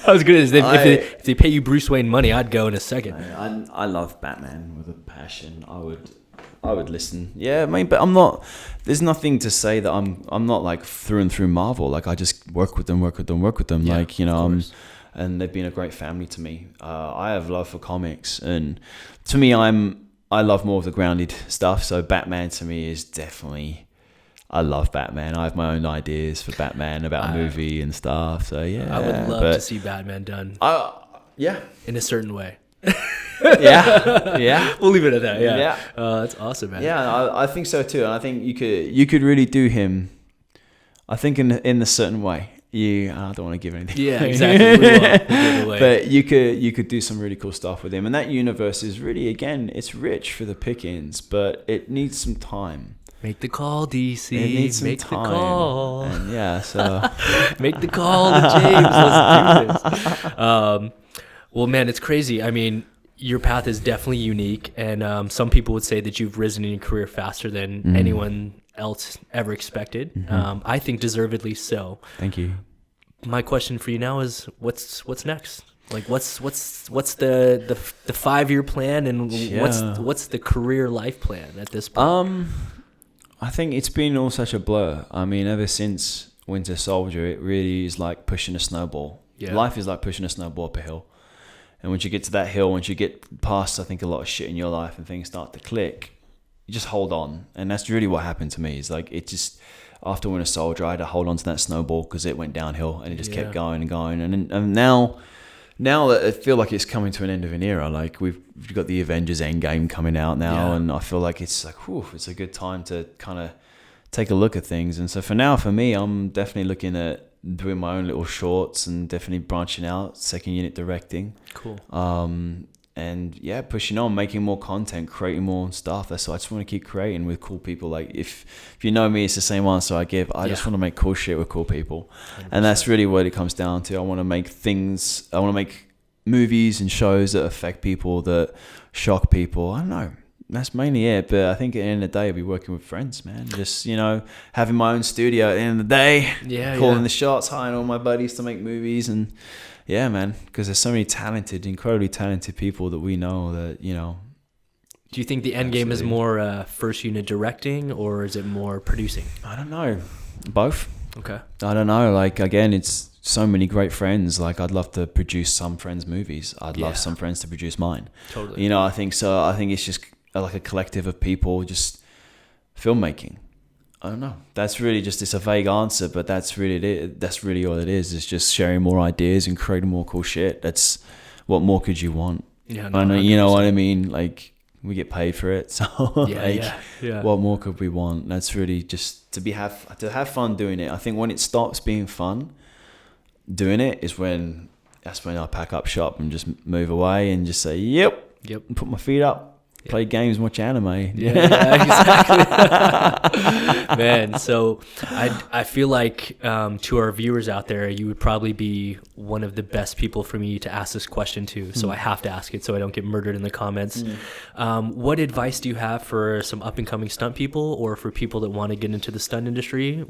[SPEAKER 2] I was good. If they pay you Bruce Wayne money, I'd go in a second.
[SPEAKER 1] I love Batman with a passion. I would listen. Yeah, I mean, but I'm not. There's nothing to say that I'm not like through and through Marvel. Like, I just work with them. Yeah, like, and they've been a great family to me. I have love for comics, and to me, I love more of the grounded stuff. So Batman to me is definitely. I love Batman. I have my own ideas for Batman about a movie and stuff. So yeah,
[SPEAKER 2] I would love to see Batman done. In a certain way. Yeah. We'll leave it at that. Yeah. That's awesome, man.
[SPEAKER 1] Yeah, I think so too. And I think you could really do him. I think in a certain way. I don't want to give anything.
[SPEAKER 2] Yeah, exactly.
[SPEAKER 1] But you could do some really cool stuff with him. And that universe is really, again, it's rich for the pickings, but it needs some time.
[SPEAKER 2] Make the call, DC.
[SPEAKER 1] It needs some
[SPEAKER 2] Make
[SPEAKER 1] time.
[SPEAKER 2] the call.
[SPEAKER 1] And so
[SPEAKER 2] make the call to James. Let's do this. Well, man, it's crazy. I mean, your path is definitely unique, and some people would say that you've risen in your career faster than anyone else ever expected. I think deservedly so.
[SPEAKER 1] Thank you.
[SPEAKER 2] My question for you now is, what's next? Like, what's the 5-year plan, and what's the career life plan at this point?
[SPEAKER 1] I think it's been all such a blur. I mean, ever since Winter Soldier, it really is like pushing a snowball. Yeah. Life is like pushing a snowball up a hill. And once you get to that hill, once you get past, I think, a lot of shit in your life and things start to click, just hold on. And that's really what happened to me. Is like, it just, after Winter Soldier, I had to hold on to that snowball because it went downhill and it just kept going and going. And now that I feel like it's coming to an end of an era, like we've got the Avengers Endgame coming out now, and I feel like it's like, whew, it's a good time to kind of take a look at things. And so for now, for me, I'm definitely looking at doing my own little shorts and definitely branching out, second unit directing.
[SPEAKER 2] Cool.
[SPEAKER 1] And yeah, pushing on, making more content, creating more stuff. That's what I just want to keep creating with cool people. Like if you know me, it's the same answer I give. I just want to make cool shit with cool people. 100%. And that's really what it comes down to. I want to make movies and shows that affect people, that shock people. I don't know. That's mainly it. But I think at the end of the day, I'll be working with friends, man. Just, having my own studio at the end of the day. Calling the shots, hiring all my buddies to make movies. And yeah, man, because there's so many incredibly talented people that we know that,
[SPEAKER 2] Do you think the end game is more first unit directing, or is it more producing?
[SPEAKER 1] I don't know. Both.
[SPEAKER 2] Okay.
[SPEAKER 1] I don't know. Like, again, it's so many great friends. Like, I'd love to produce some friends' movies. I'd love some friends to produce mine.
[SPEAKER 2] Totally.
[SPEAKER 1] I think so. I think it's just like a collective of people just filmmaking. I don't know. That's really just, it's a vague answer, but that's really it. That's really all it is. It's just sharing more ideas and creating more cool shit. That's what more could you want?
[SPEAKER 2] Yeah,
[SPEAKER 1] no, I know, you know what I mean? Like, we get paid for it, so what more could we want? That's really just to have fun doing it. I think when it stops being fun doing it that's when I pack up shop and just move away and just say yep, and put my feet up. Play games, watch anime.
[SPEAKER 2] Yeah, exactly. Man, so I feel like to our viewers out there, you would probably be one of the best people for me to ask this question to. So I have to ask it so I don't get murdered in the comments. What advice do you have for some up and coming stunt people, or for people that want to get into the stunt industry?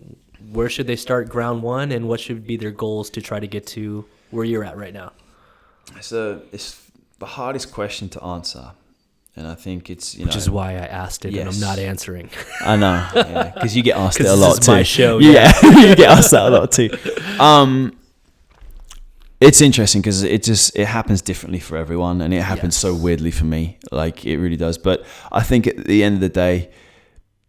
[SPEAKER 2] Where should they start ground one, and what should be their goals to try to get to where you're at right now?
[SPEAKER 1] It's the hardest question to answer. And I think it's,
[SPEAKER 2] which is why I asked it, and I'm not answering.
[SPEAKER 1] I know, because you get asked it a lot too.
[SPEAKER 2] My show,
[SPEAKER 1] you get asked that a lot too. It's interesting because it happens differently for everyone, and it happens so weirdly for me. Like, it really does. But I think at the end of the day,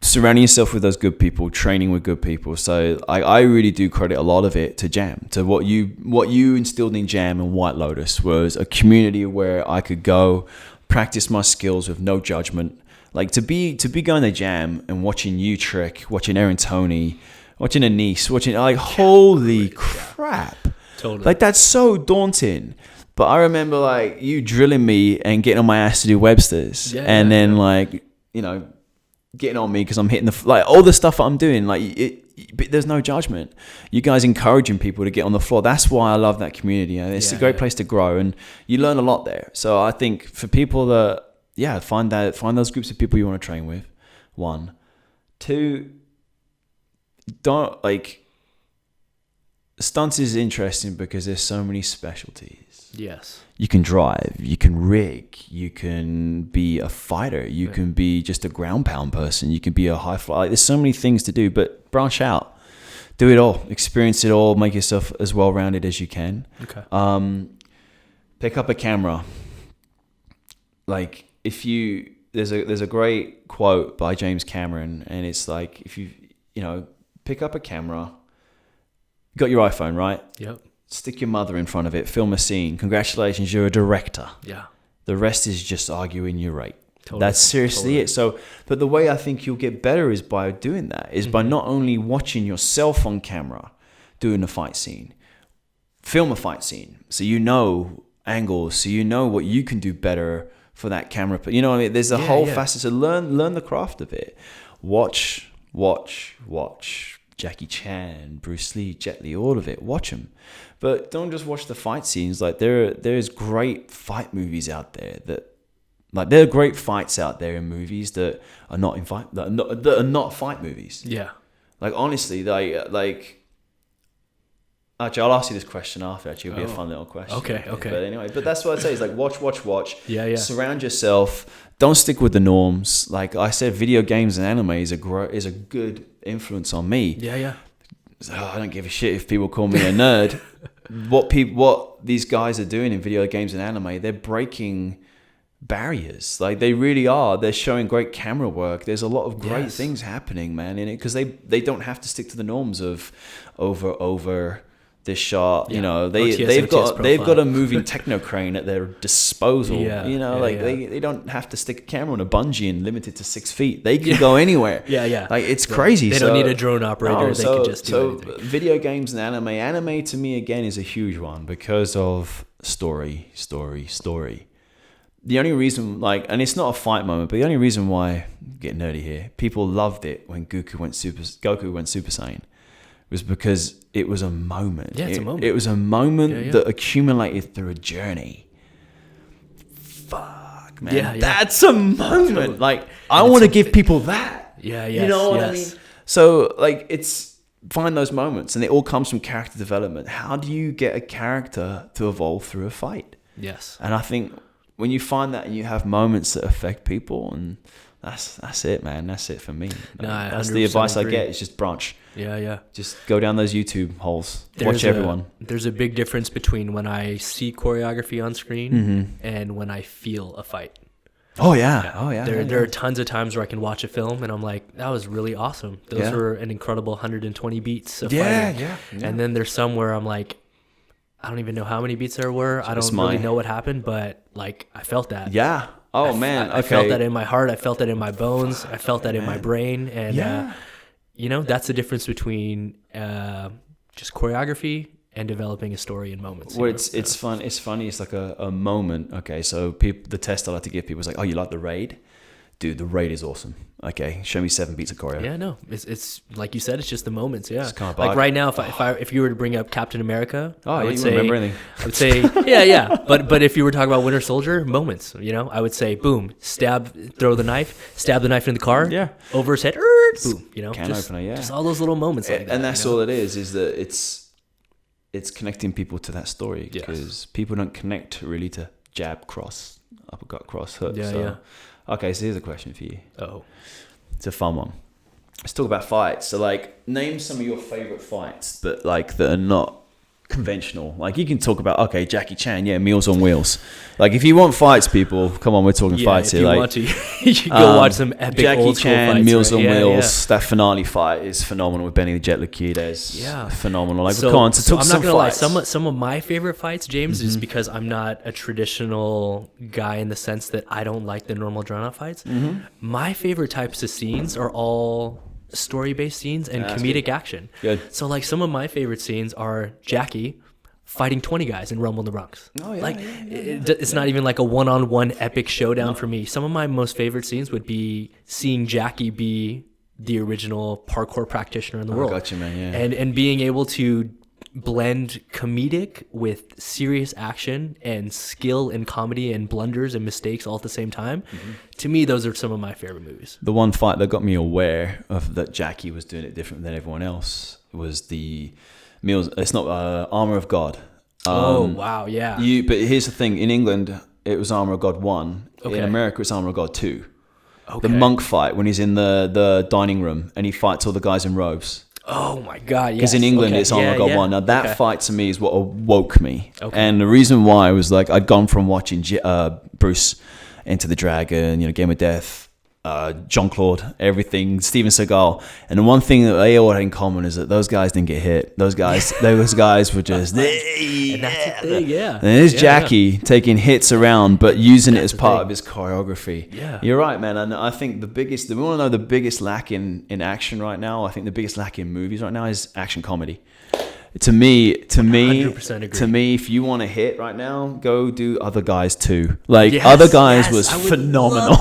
[SPEAKER 1] surrounding yourself with those good people, training with good people. So I really do credit a lot of it to Jam, to what you instilled in Jam and White Lotus was a community where I could go practice my skills with no judgment. Like, to be going to Jam and watching you trick, watching Aaron Tony, watching Anise, holy crap.
[SPEAKER 2] Totally.
[SPEAKER 1] Like, that's so daunting. But I remember you drilling me and getting on my ass to do Webster's, then getting on me because I'm hitting all the stuff that I'm doing. But there's no judgment. You guys encouraging people to get on the floor. That's why I love that community. It's a great place to grow, and you learn a lot there. So I think for people that find those groups of people you want to train with. 1, 2, don't stunts is interesting because there's so many specialties.
[SPEAKER 2] Yes.
[SPEAKER 1] You can drive, you can rig, you can be a fighter, you can be just a ground pound person, you can be a high fly. There's so many things to do, but branch out, do it all, experience it all, make yourself as well rounded as you can.
[SPEAKER 2] Okay.
[SPEAKER 1] Pick up a camera. There's a great quote by James Cameron, and it's like, if you pick up a camera, you got your iPhone, right?
[SPEAKER 2] Yep.
[SPEAKER 1] Stick your mother in front of it, film a scene. Congratulations, you're a director.
[SPEAKER 2] Yeah.
[SPEAKER 1] The rest is just arguing your rate. Totally. That's seriously it. So, but the way I think you'll get better is by doing that, is by not only watching yourself on camera doing a fight scene, film a fight scene, so you know angles, so you know what you can do better for that camera. But you know what I mean? There's a whole facet. So learn the craft of it. Watch. Jackie Chan, Bruce Lee, Jet Li, all of it. Watch them, but don't just watch the fight scenes. There's great fight movies out there there are great fights out there in movies that are not fight movies.
[SPEAKER 2] Yeah.
[SPEAKER 1] Honestly, actually, I'll ask you this question after. Actually, it'll be a fun little question.
[SPEAKER 2] Okay.
[SPEAKER 1] But anyway, that's what I'd say is watch.
[SPEAKER 2] Yeah.
[SPEAKER 1] Surround yourself. Don't stick with the norms. Like I said, video games and anime is a good influence on me.
[SPEAKER 2] Yeah.
[SPEAKER 1] I don't give a shit if people call me a nerd. What these guys are doing in video games and anime, they're breaking barriers. Like they really are. They're showing great camera work. There's a lot of great things happening, man, in it, because they don't have to stick to the norms of over this shot. You know, they've got a moving techno crane at their disposal. They don't have to stick a camera on a bungee and limit it to 6 feet. They can go anywhere. Like it's crazy.
[SPEAKER 2] They don't need a drone operator. They can just do anything.
[SPEAKER 1] Video games and anime to me again is a huge one because of story. The only reason, and it's not a fight moment, but the only reason why, get nerdy here, people loved it when Goku went Super Saiyan was because it was a moment.
[SPEAKER 2] Yeah, it's a moment.
[SPEAKER 1] It was a moment that accumulated through a journey. Fuck, man. That's a moment. I want to give people that. You know what I mean? So, it's find those moments, and it all comes from character development. How do you get a character to evolve through a fight?
[SPEAKER 2] Yes.
[SPEAKER 1] And I think when you find that and you have moments that affect people, and that's it, man. That's it for me. That's the advice I get. It's just branch.
[SPEAKER 2] Yeah.
[SPEAKER 1] Just go down those YouTube holes. Watch everyone.
[SPEAKER 2] There's a big difference between when I see choreography on screen and when I feel a fight.
[SPEAKER 1] Oh yeah.
[SPEAKER 2] There are tons of times where I can watch a film and I'm like, that was really awesome. Those were an incredible 120 beats of fighting. Yeah. And then there's some where I'm like, I don't even know how many beats there were. I don't really know what happened, but I felt that.
[SPEAKER 1] Yeah. Oh, man.
[SPEAKER 2] I felt that in my heart. I felt that in my bones. I felt that in my brain. And, that's the difference between just choreography and developing a story in moments.
[SPEAKER 1] Well, it's fun. It's funny. It's like a moment. Okay. So the test I like to give people is like, oh, you like the raid? Dude, the raid is awesome. Okay, show me 7 beats of choreo.
[SPEAKER 2] Yeah, no, it's like you said, it's just the moments. Yeah,
[SPEAKER 1] kind of
[SPEAKER 2] like right now, if you were to bring up Captain America,
[SPEAKER 1] I would say, remember anything?
[SPEAKER 2] I would say, yeah. But if you were talking about Winter Soldier, moments. I would say, boom, stab, throw the knife, stab the knife in the car, over his head, boom.
[SPEAKER 1] Can opener,
[SPEAKER 2] just all those little moments. Like that,
[SPEAKER 1] and that's all it is that it's connecting people to that story because people don't connect really to jab, cross, uppercut, cross, hook. Okay, so here's a question for you. It's a fun one. Let's talk about fights. So, name some of your favorite fights, but that are not conventional. You can talk about, Jackie Chan, Meals on Wheels. If you want fights, people, come on, we're talking fights here.
[SPEAKER 2] If you want to, you can go watch some epic
[SPEAKER 1] Jackie
[SPEAKER 2] old school
[SPEAKER 1] Chan,
[SPEAKER 2] fights.
[SPEAKER 1] Meals on Wheels. That finale fight is phenomenal with Benny the Jet Lakides. Phenomenal.
[SPEAKER 2] So I'm not gonna lie. Some of my favorite fights, James, is because I'm not a traditional guy in the sense that I don't like the normal drawn out fights. My favorite types of scenes are all story-based scenes and comedic action.
[SPEAKER 1] Good.
[SPEAKER 2] So some of my favorite scenes are Jackie fighting 20 guys in Rumble in the Bronx. It's not even a one-on-one epic showdown for me. Some of my most favorite scenes would be seeing Jackie be the original parkour practitioner in the world.
[SPEAKER 1] Got you, man. Yeah.
[SPEAKER 2] And being able to blend comedic with serious action and skill and comedy and blunders and mistakes all at the same time. To me, those are some of my favorite movies.
[SPEAKER 1] The one fight that got me aware of that Jackie was doing it different than everyone else was the Meals. It's not Armor of God.
[SPEAKER 2] Wow, yeah.
[SPEAKER 1] But here's the thing: in England, it was Armor of God 1. In America, it's Armor of God 2. The monk fight when he's in the dining room and he fights all the guys in robes.
[SPEAKER 2] Oh my God!
[SPEAKER 1] Because in England it's Armor of God 1. Now that fight to me is what awoke me, and the reason why was I'd gone from watching Bruce Enter the Dragon, Game of Death, Jean-Claude, everything, Steven Seagal, and the one thing that they all had in common is that those guys didn't get hit. Those guys were just.
[SPEAKER 2] And that's the thing,
[SPEAKER 1] And there's Jackie taking hits around, but using it as part of his choreography.
[SPEAKER 2] Yeah,
[SPEAKER 1] you're right, man. And I think we want to know the biggest lack in action right now. I think the biggest lack in movies right now is action comedy. To me,
[SPEAKER 2] 100% agree.
[SPEAKER 1] To me, if you want to hit right now, go do Other Guys too. Other Guys was phenomenal.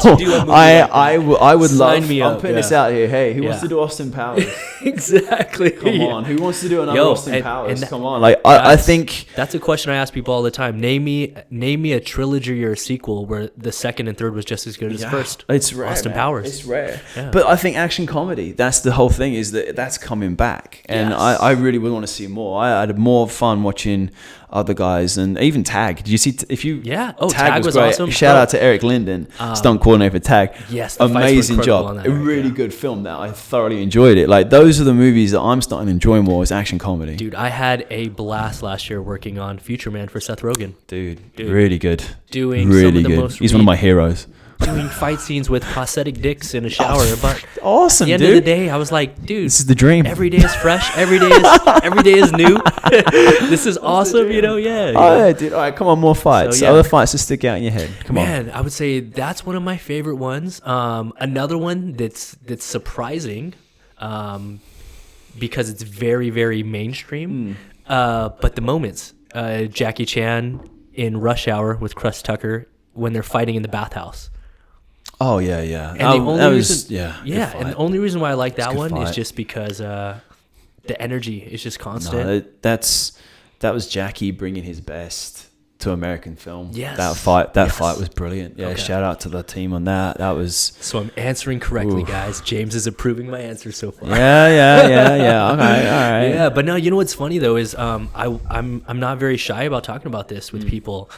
[SPEAKER 1] I would love. I'm putting this out here. Hey, who wants to do Austin Powers?
[SPEAKER 2] Exactly.
[SPEAKER 1] Come on, who wants to do another Austin Powers? Come on, I think
[SPEAKER 2] that's a question I ask people all the time. Name me a trilogy or a sequel where the second and third was just as good as the first.
[SPEAKER 1] It's rare,
[SPEAKER 2] Austin Powers.
[SPEAKER 1] It's rare. But I think action comedy. That's the whole thing. Is that's coming back, and I really would want to see more. more. I had more fun watching other guys, and even Tag. Did you see? Tag was great.
[SPEAKER 2] Awesome.
[SPEAKER 1] Shout out to Eric Linden, stunt coordinator for Tag.
[SPEAKER 2] Yes,
[SPEAKER 1] amazing job. A really good film that I thoroughly enjoyed it. Like, those are the movies that I'm starting to enjoy more, is action comedy.
[SPEAKER 2] Dude, I had a blast last year working on Future Man for Seth Rogen.
[SPEAKER 1] Dude, really good.
[SPEAKER 2] Doing
[SPEAKER 1] really
[SPEAKER 2] some of the
[SPEAKER 1] good.
[SPEAKER 2] most
[SPEAKER 1] He's one of my heroes.
[SPEAKER 2] Doing fight scenes with prosthetic dicks in a shower, but
[SPEAKER 1] awesome,
[SPEAKER 2] at the end of the day, I was like, dude,
[SPEAKER 1] this is the dream.
[SPEAKER 2] Every day is fresh. Every day is new. This is awesome, Yeah.
[SPEAKER 1] Oh, yeah, dude. All right, come on, more fights.
[SPEAKER 2] So, yeah.
[SPEAKER 1] Other fights that stick out in your head. Come on.
[SPEAKER 2] Man, I would say that's one of my favorite ones. Another one that's surprising, because it's very, very mainstream. But the moments, Jackie Chan in Rush Hour with Chris Tucker when they're fighting in the bathhouse.
[SPEAKER 1] Oh yeah. And
[SPEAKER 2] the only reason why I like that one is just because the energy is just constant.
[SPEAKER 1] No, that was Jackie bringing his best to American film.
[SPEAKER 2] Yes.
[SPEAKER 1] That fight was brilliant. Yeah, okay. Shout out to the team on that. That was.
[SPEAKER 2] So I'm answering correctly, guys. James is approving my answer so far.
[SPEAKER 1] Yeah. Okay, all right.
[SPEAKER 2] Yeah, but no, you know what's funny though is I'm not very shy about talking about this with people.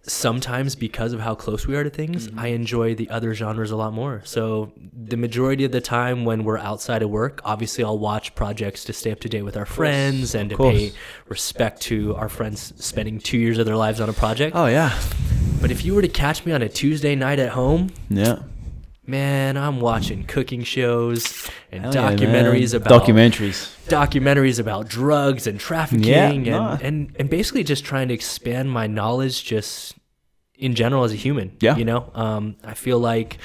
[SPEAKER 2] Sometimes because of how close we are to things, I enjoy the other genres a lot more. So the majority of the time when we're outside of work, obviously I'll watch projects to stay up to date with our friends and to pay respect to our friends spending 2 years of their lives on a project.
[SPEAKER 1] Oh, yeah.
[SPEAKER 2] But if you were to catch me on a Tuesday night at home, man, I'm watching cooking shows and documentaries about drugs and trafficking and basically just trying to expand my knowledge just in general as a human. Yeah. I feel like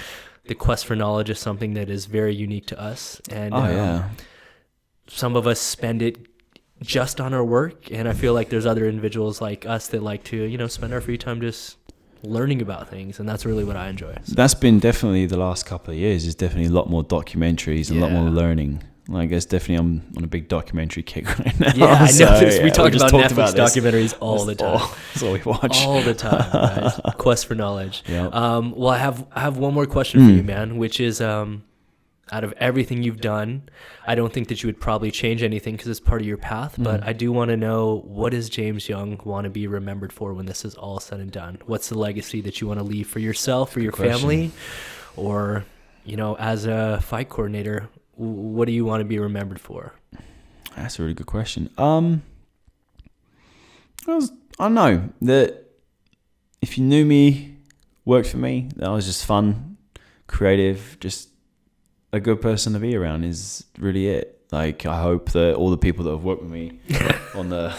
[SPEAKER 2] the quest for knowledge is something that is very unique to us, and some of us spend it just on our work, and I feel like there's other individuals like us that like to spend our free time just learning about things, and that's really what I enjoy. So.
[SPEAKER 1] That's been definitely the last couple of years. There's definitely a lot more documentaries and a lot more learning. Like, I guess definitely I'm on a big documentary kick right now.
[SPEAKER 2] Yeah, I know this. We talk about Netflix documentaries all the time.
[SPEAKER 1] That's all we watch.
[SPEAKER 2] All the time, guys. Quest for knowledge. Yep. Well, I have one more question for you, man, which is out of everything you've done, I don't think that you would probably change anything because it's part of your path, but I do want to know, what does James Young want to be remembered for when this is all said and done? What's the legacy that you want to leave for yourself, for your family, or, as a fight coordinator, what do you want to be remembered for?
[SPEAKER 1] That's a really good question. I don't know, that if you knew me, worked for me, that was just fun, creative, just a good person to be around is really it. Like, I hope that all the people that have worked with me on the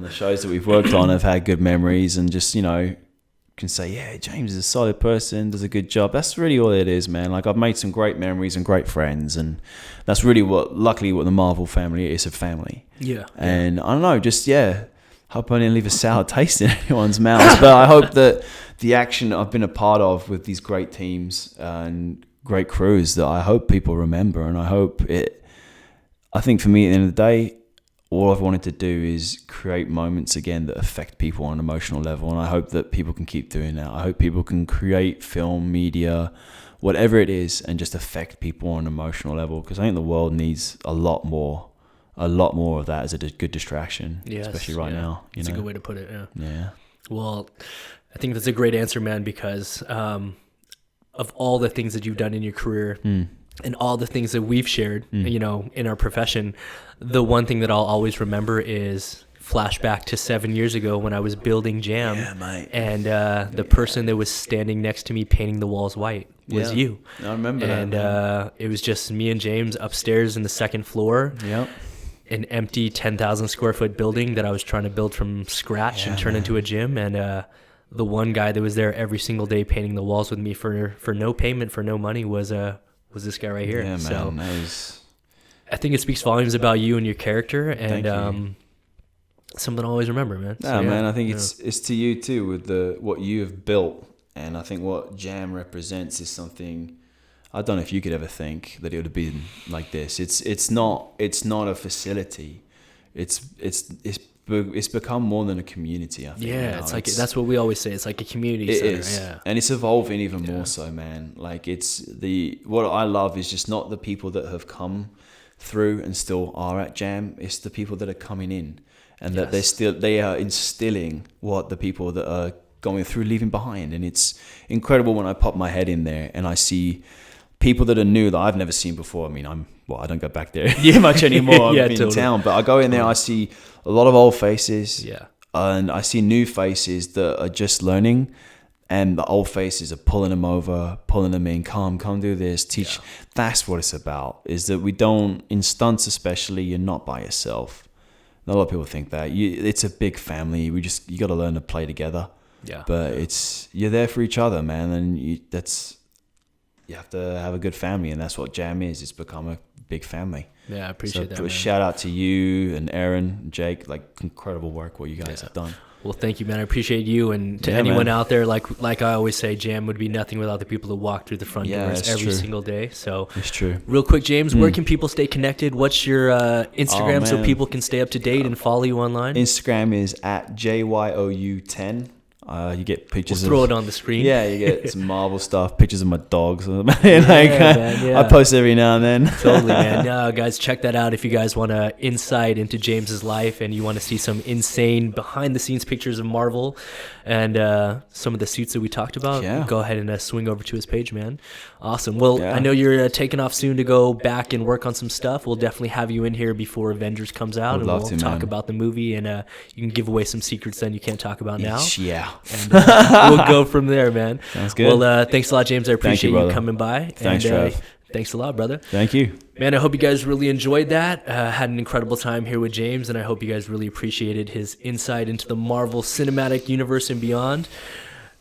[SPEAKER 1] shows that we've worked on have had good memories, and just can say, yeah, James is a solid person, does a good job. That's really all it is, man. Like, I've made some great memories and great friends, and that's really luckily what the Marvel family is, a family. Yeah. And I don't know, just hope I didn't leave a sour taste in anyone's mouths, but I hope that the action that I've been a part of with these great teams and great crews, that I hope people remember, and I think for me at the end of the day, all I've wanted to do is create moments again that affect people on an emotional level, and I hope that people can keep doing that. I hope people can create film, media, whatever it is, and just affect people on an emotional level, because I think the world needs a lot more of that as a good distraction, especially right now.
[SPEAKER 2] That's a good way to put it. Yeah. Well, I think that's a great answer, man, because of all the things that you've done in your career and all the things that we've shared, in our profession, the one thing that I'll always remember is flashback to 7 years ago when I was building Jam. Yeah, mate. And the person that was standing next to me painting the walls white was you.
[SPEAKER 1] I remember
[SPEAKER 2] that. And it was just me and James upstairs in the second floor. Yep. An empty 10,000 square foot building that I was trying to build from scratch and turn into a gym. And the one guy that was there every single day painting the walls with me for no payment, for no money, was this guy right here. Yeah, man. So I think it speaks volumes about you and your character, and something to always remember, man.
[SPEAKER 1] So, man, I think it's to you too, with what you have built, and I think what Jam represents is something. I don't know if you could ever think that it would have been like this. It's not a facility. It's become more than a community, I think.
[SPEAKER 2] Yeah,
[SPEAKER 1] now.
[SPEAKER 2] It's like that's what we always say. It's like a community center. It is. Yeah.
[SPEAKER 1] And it's evolving even more so, man. Like, what I love is just not the people that have come through and still are at Jam. It's the people that are coming in, and that they are instilling what the people that are going through leaving behind. And it's incredible when I pop my head in there and I see people that are new that I've never seen before. I mean, I don't go back there much anymore. I'm in town, but I go in there, I see a lot of old faces, and I see new faces that are just learning, and the old faces are pulling them over, pulling them in, come do this, teach. That's what it's about, is that we don't, in stunts especially, you're not by yourself. A lot of people think that. It's a big family. You got to learn to play together. Yeah. But you're there for each other, man, and you have to have a good family, and that's what Jam is. It's become a big family. Yeah, I appreciate that. So shout out to you and Aaron and Jake, like incredible work what you guys have done.
[SPEAKER 2] Well, thank you, man. I appreciate you, and to anyone out there, like I always say, Jam would be nothing without the people that walk through the front doors every single day. So
[SPEAKER 1] it's true.
[SPEAKER 2] Real quick, James, where can people stay connected? What's your Instagram so people can stay up to date and follow you online?
[SPEAKER 1] Instagram is at JYOU10. You get pictures.
[SPEAKER 2] We'll throw it on the screen.
[SPEAKER 1] Yeah, you get some Marvel stuff, pictures of my dogs. I post every now and then.
[SPEAKER 2] Totally, man. Yeah, guys, check that out if you guys want an insight into James's life and you want to see some insane behind-the-scenes pictures of Marvel and some of the suits that we talked about. Go ahead and swing over to his page, man. Awesome. Well, I know you're taking off soon to go back and work on some stuff. We'll definitely have you in here before Avengers comes out, and we'll talk about the movie, and you can give away some secrets then you can't talk about now.
[SPEAKER 1] Yeah.
[SPEAKER 2] And we'll go from there, man.
[SPEAKER 1] Sounds good.
[SPEAKER 2] Well, thanks a lot, James. I appreciate you coming by.
[SPEAKER 1] Thanks, Trev.
[SPEAKER 2] Thanks a lot, brother.
[SPEAKER 1] Thank you.
[SPEAKER 2] Man, I hope you guys really enjoyed that. Had an incredible time here with James, and I hope you guys really appreciated his insight into the Marvel Cinematic Universe and beyond.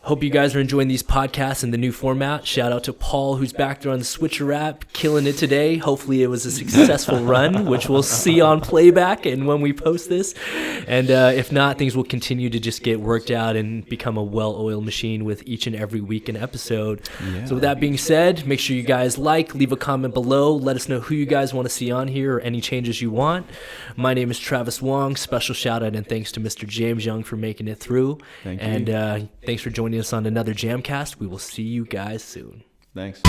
[SPEAKER 2] Hope you guys are enjoying these podcasts in the new format. Shout out to Paul, who's back there on the Switcher app, killing it today. Hopefully it was a successful run, which we'll see on playback and when we post this. And if not, things will continue to just get worked out and become a well-oiled machine with each and every week an episode. So with that being said, make sure you guys leave a comment below. Let us know who you guys want to see on here or any changes you want. My name is Travis Wong. Special shout out and thanks to Mr. James Young for making it through. Thank you. And thanks for joining us on another JAMCast. We will see you guys soon.
[SPEAKER 1] Thanks.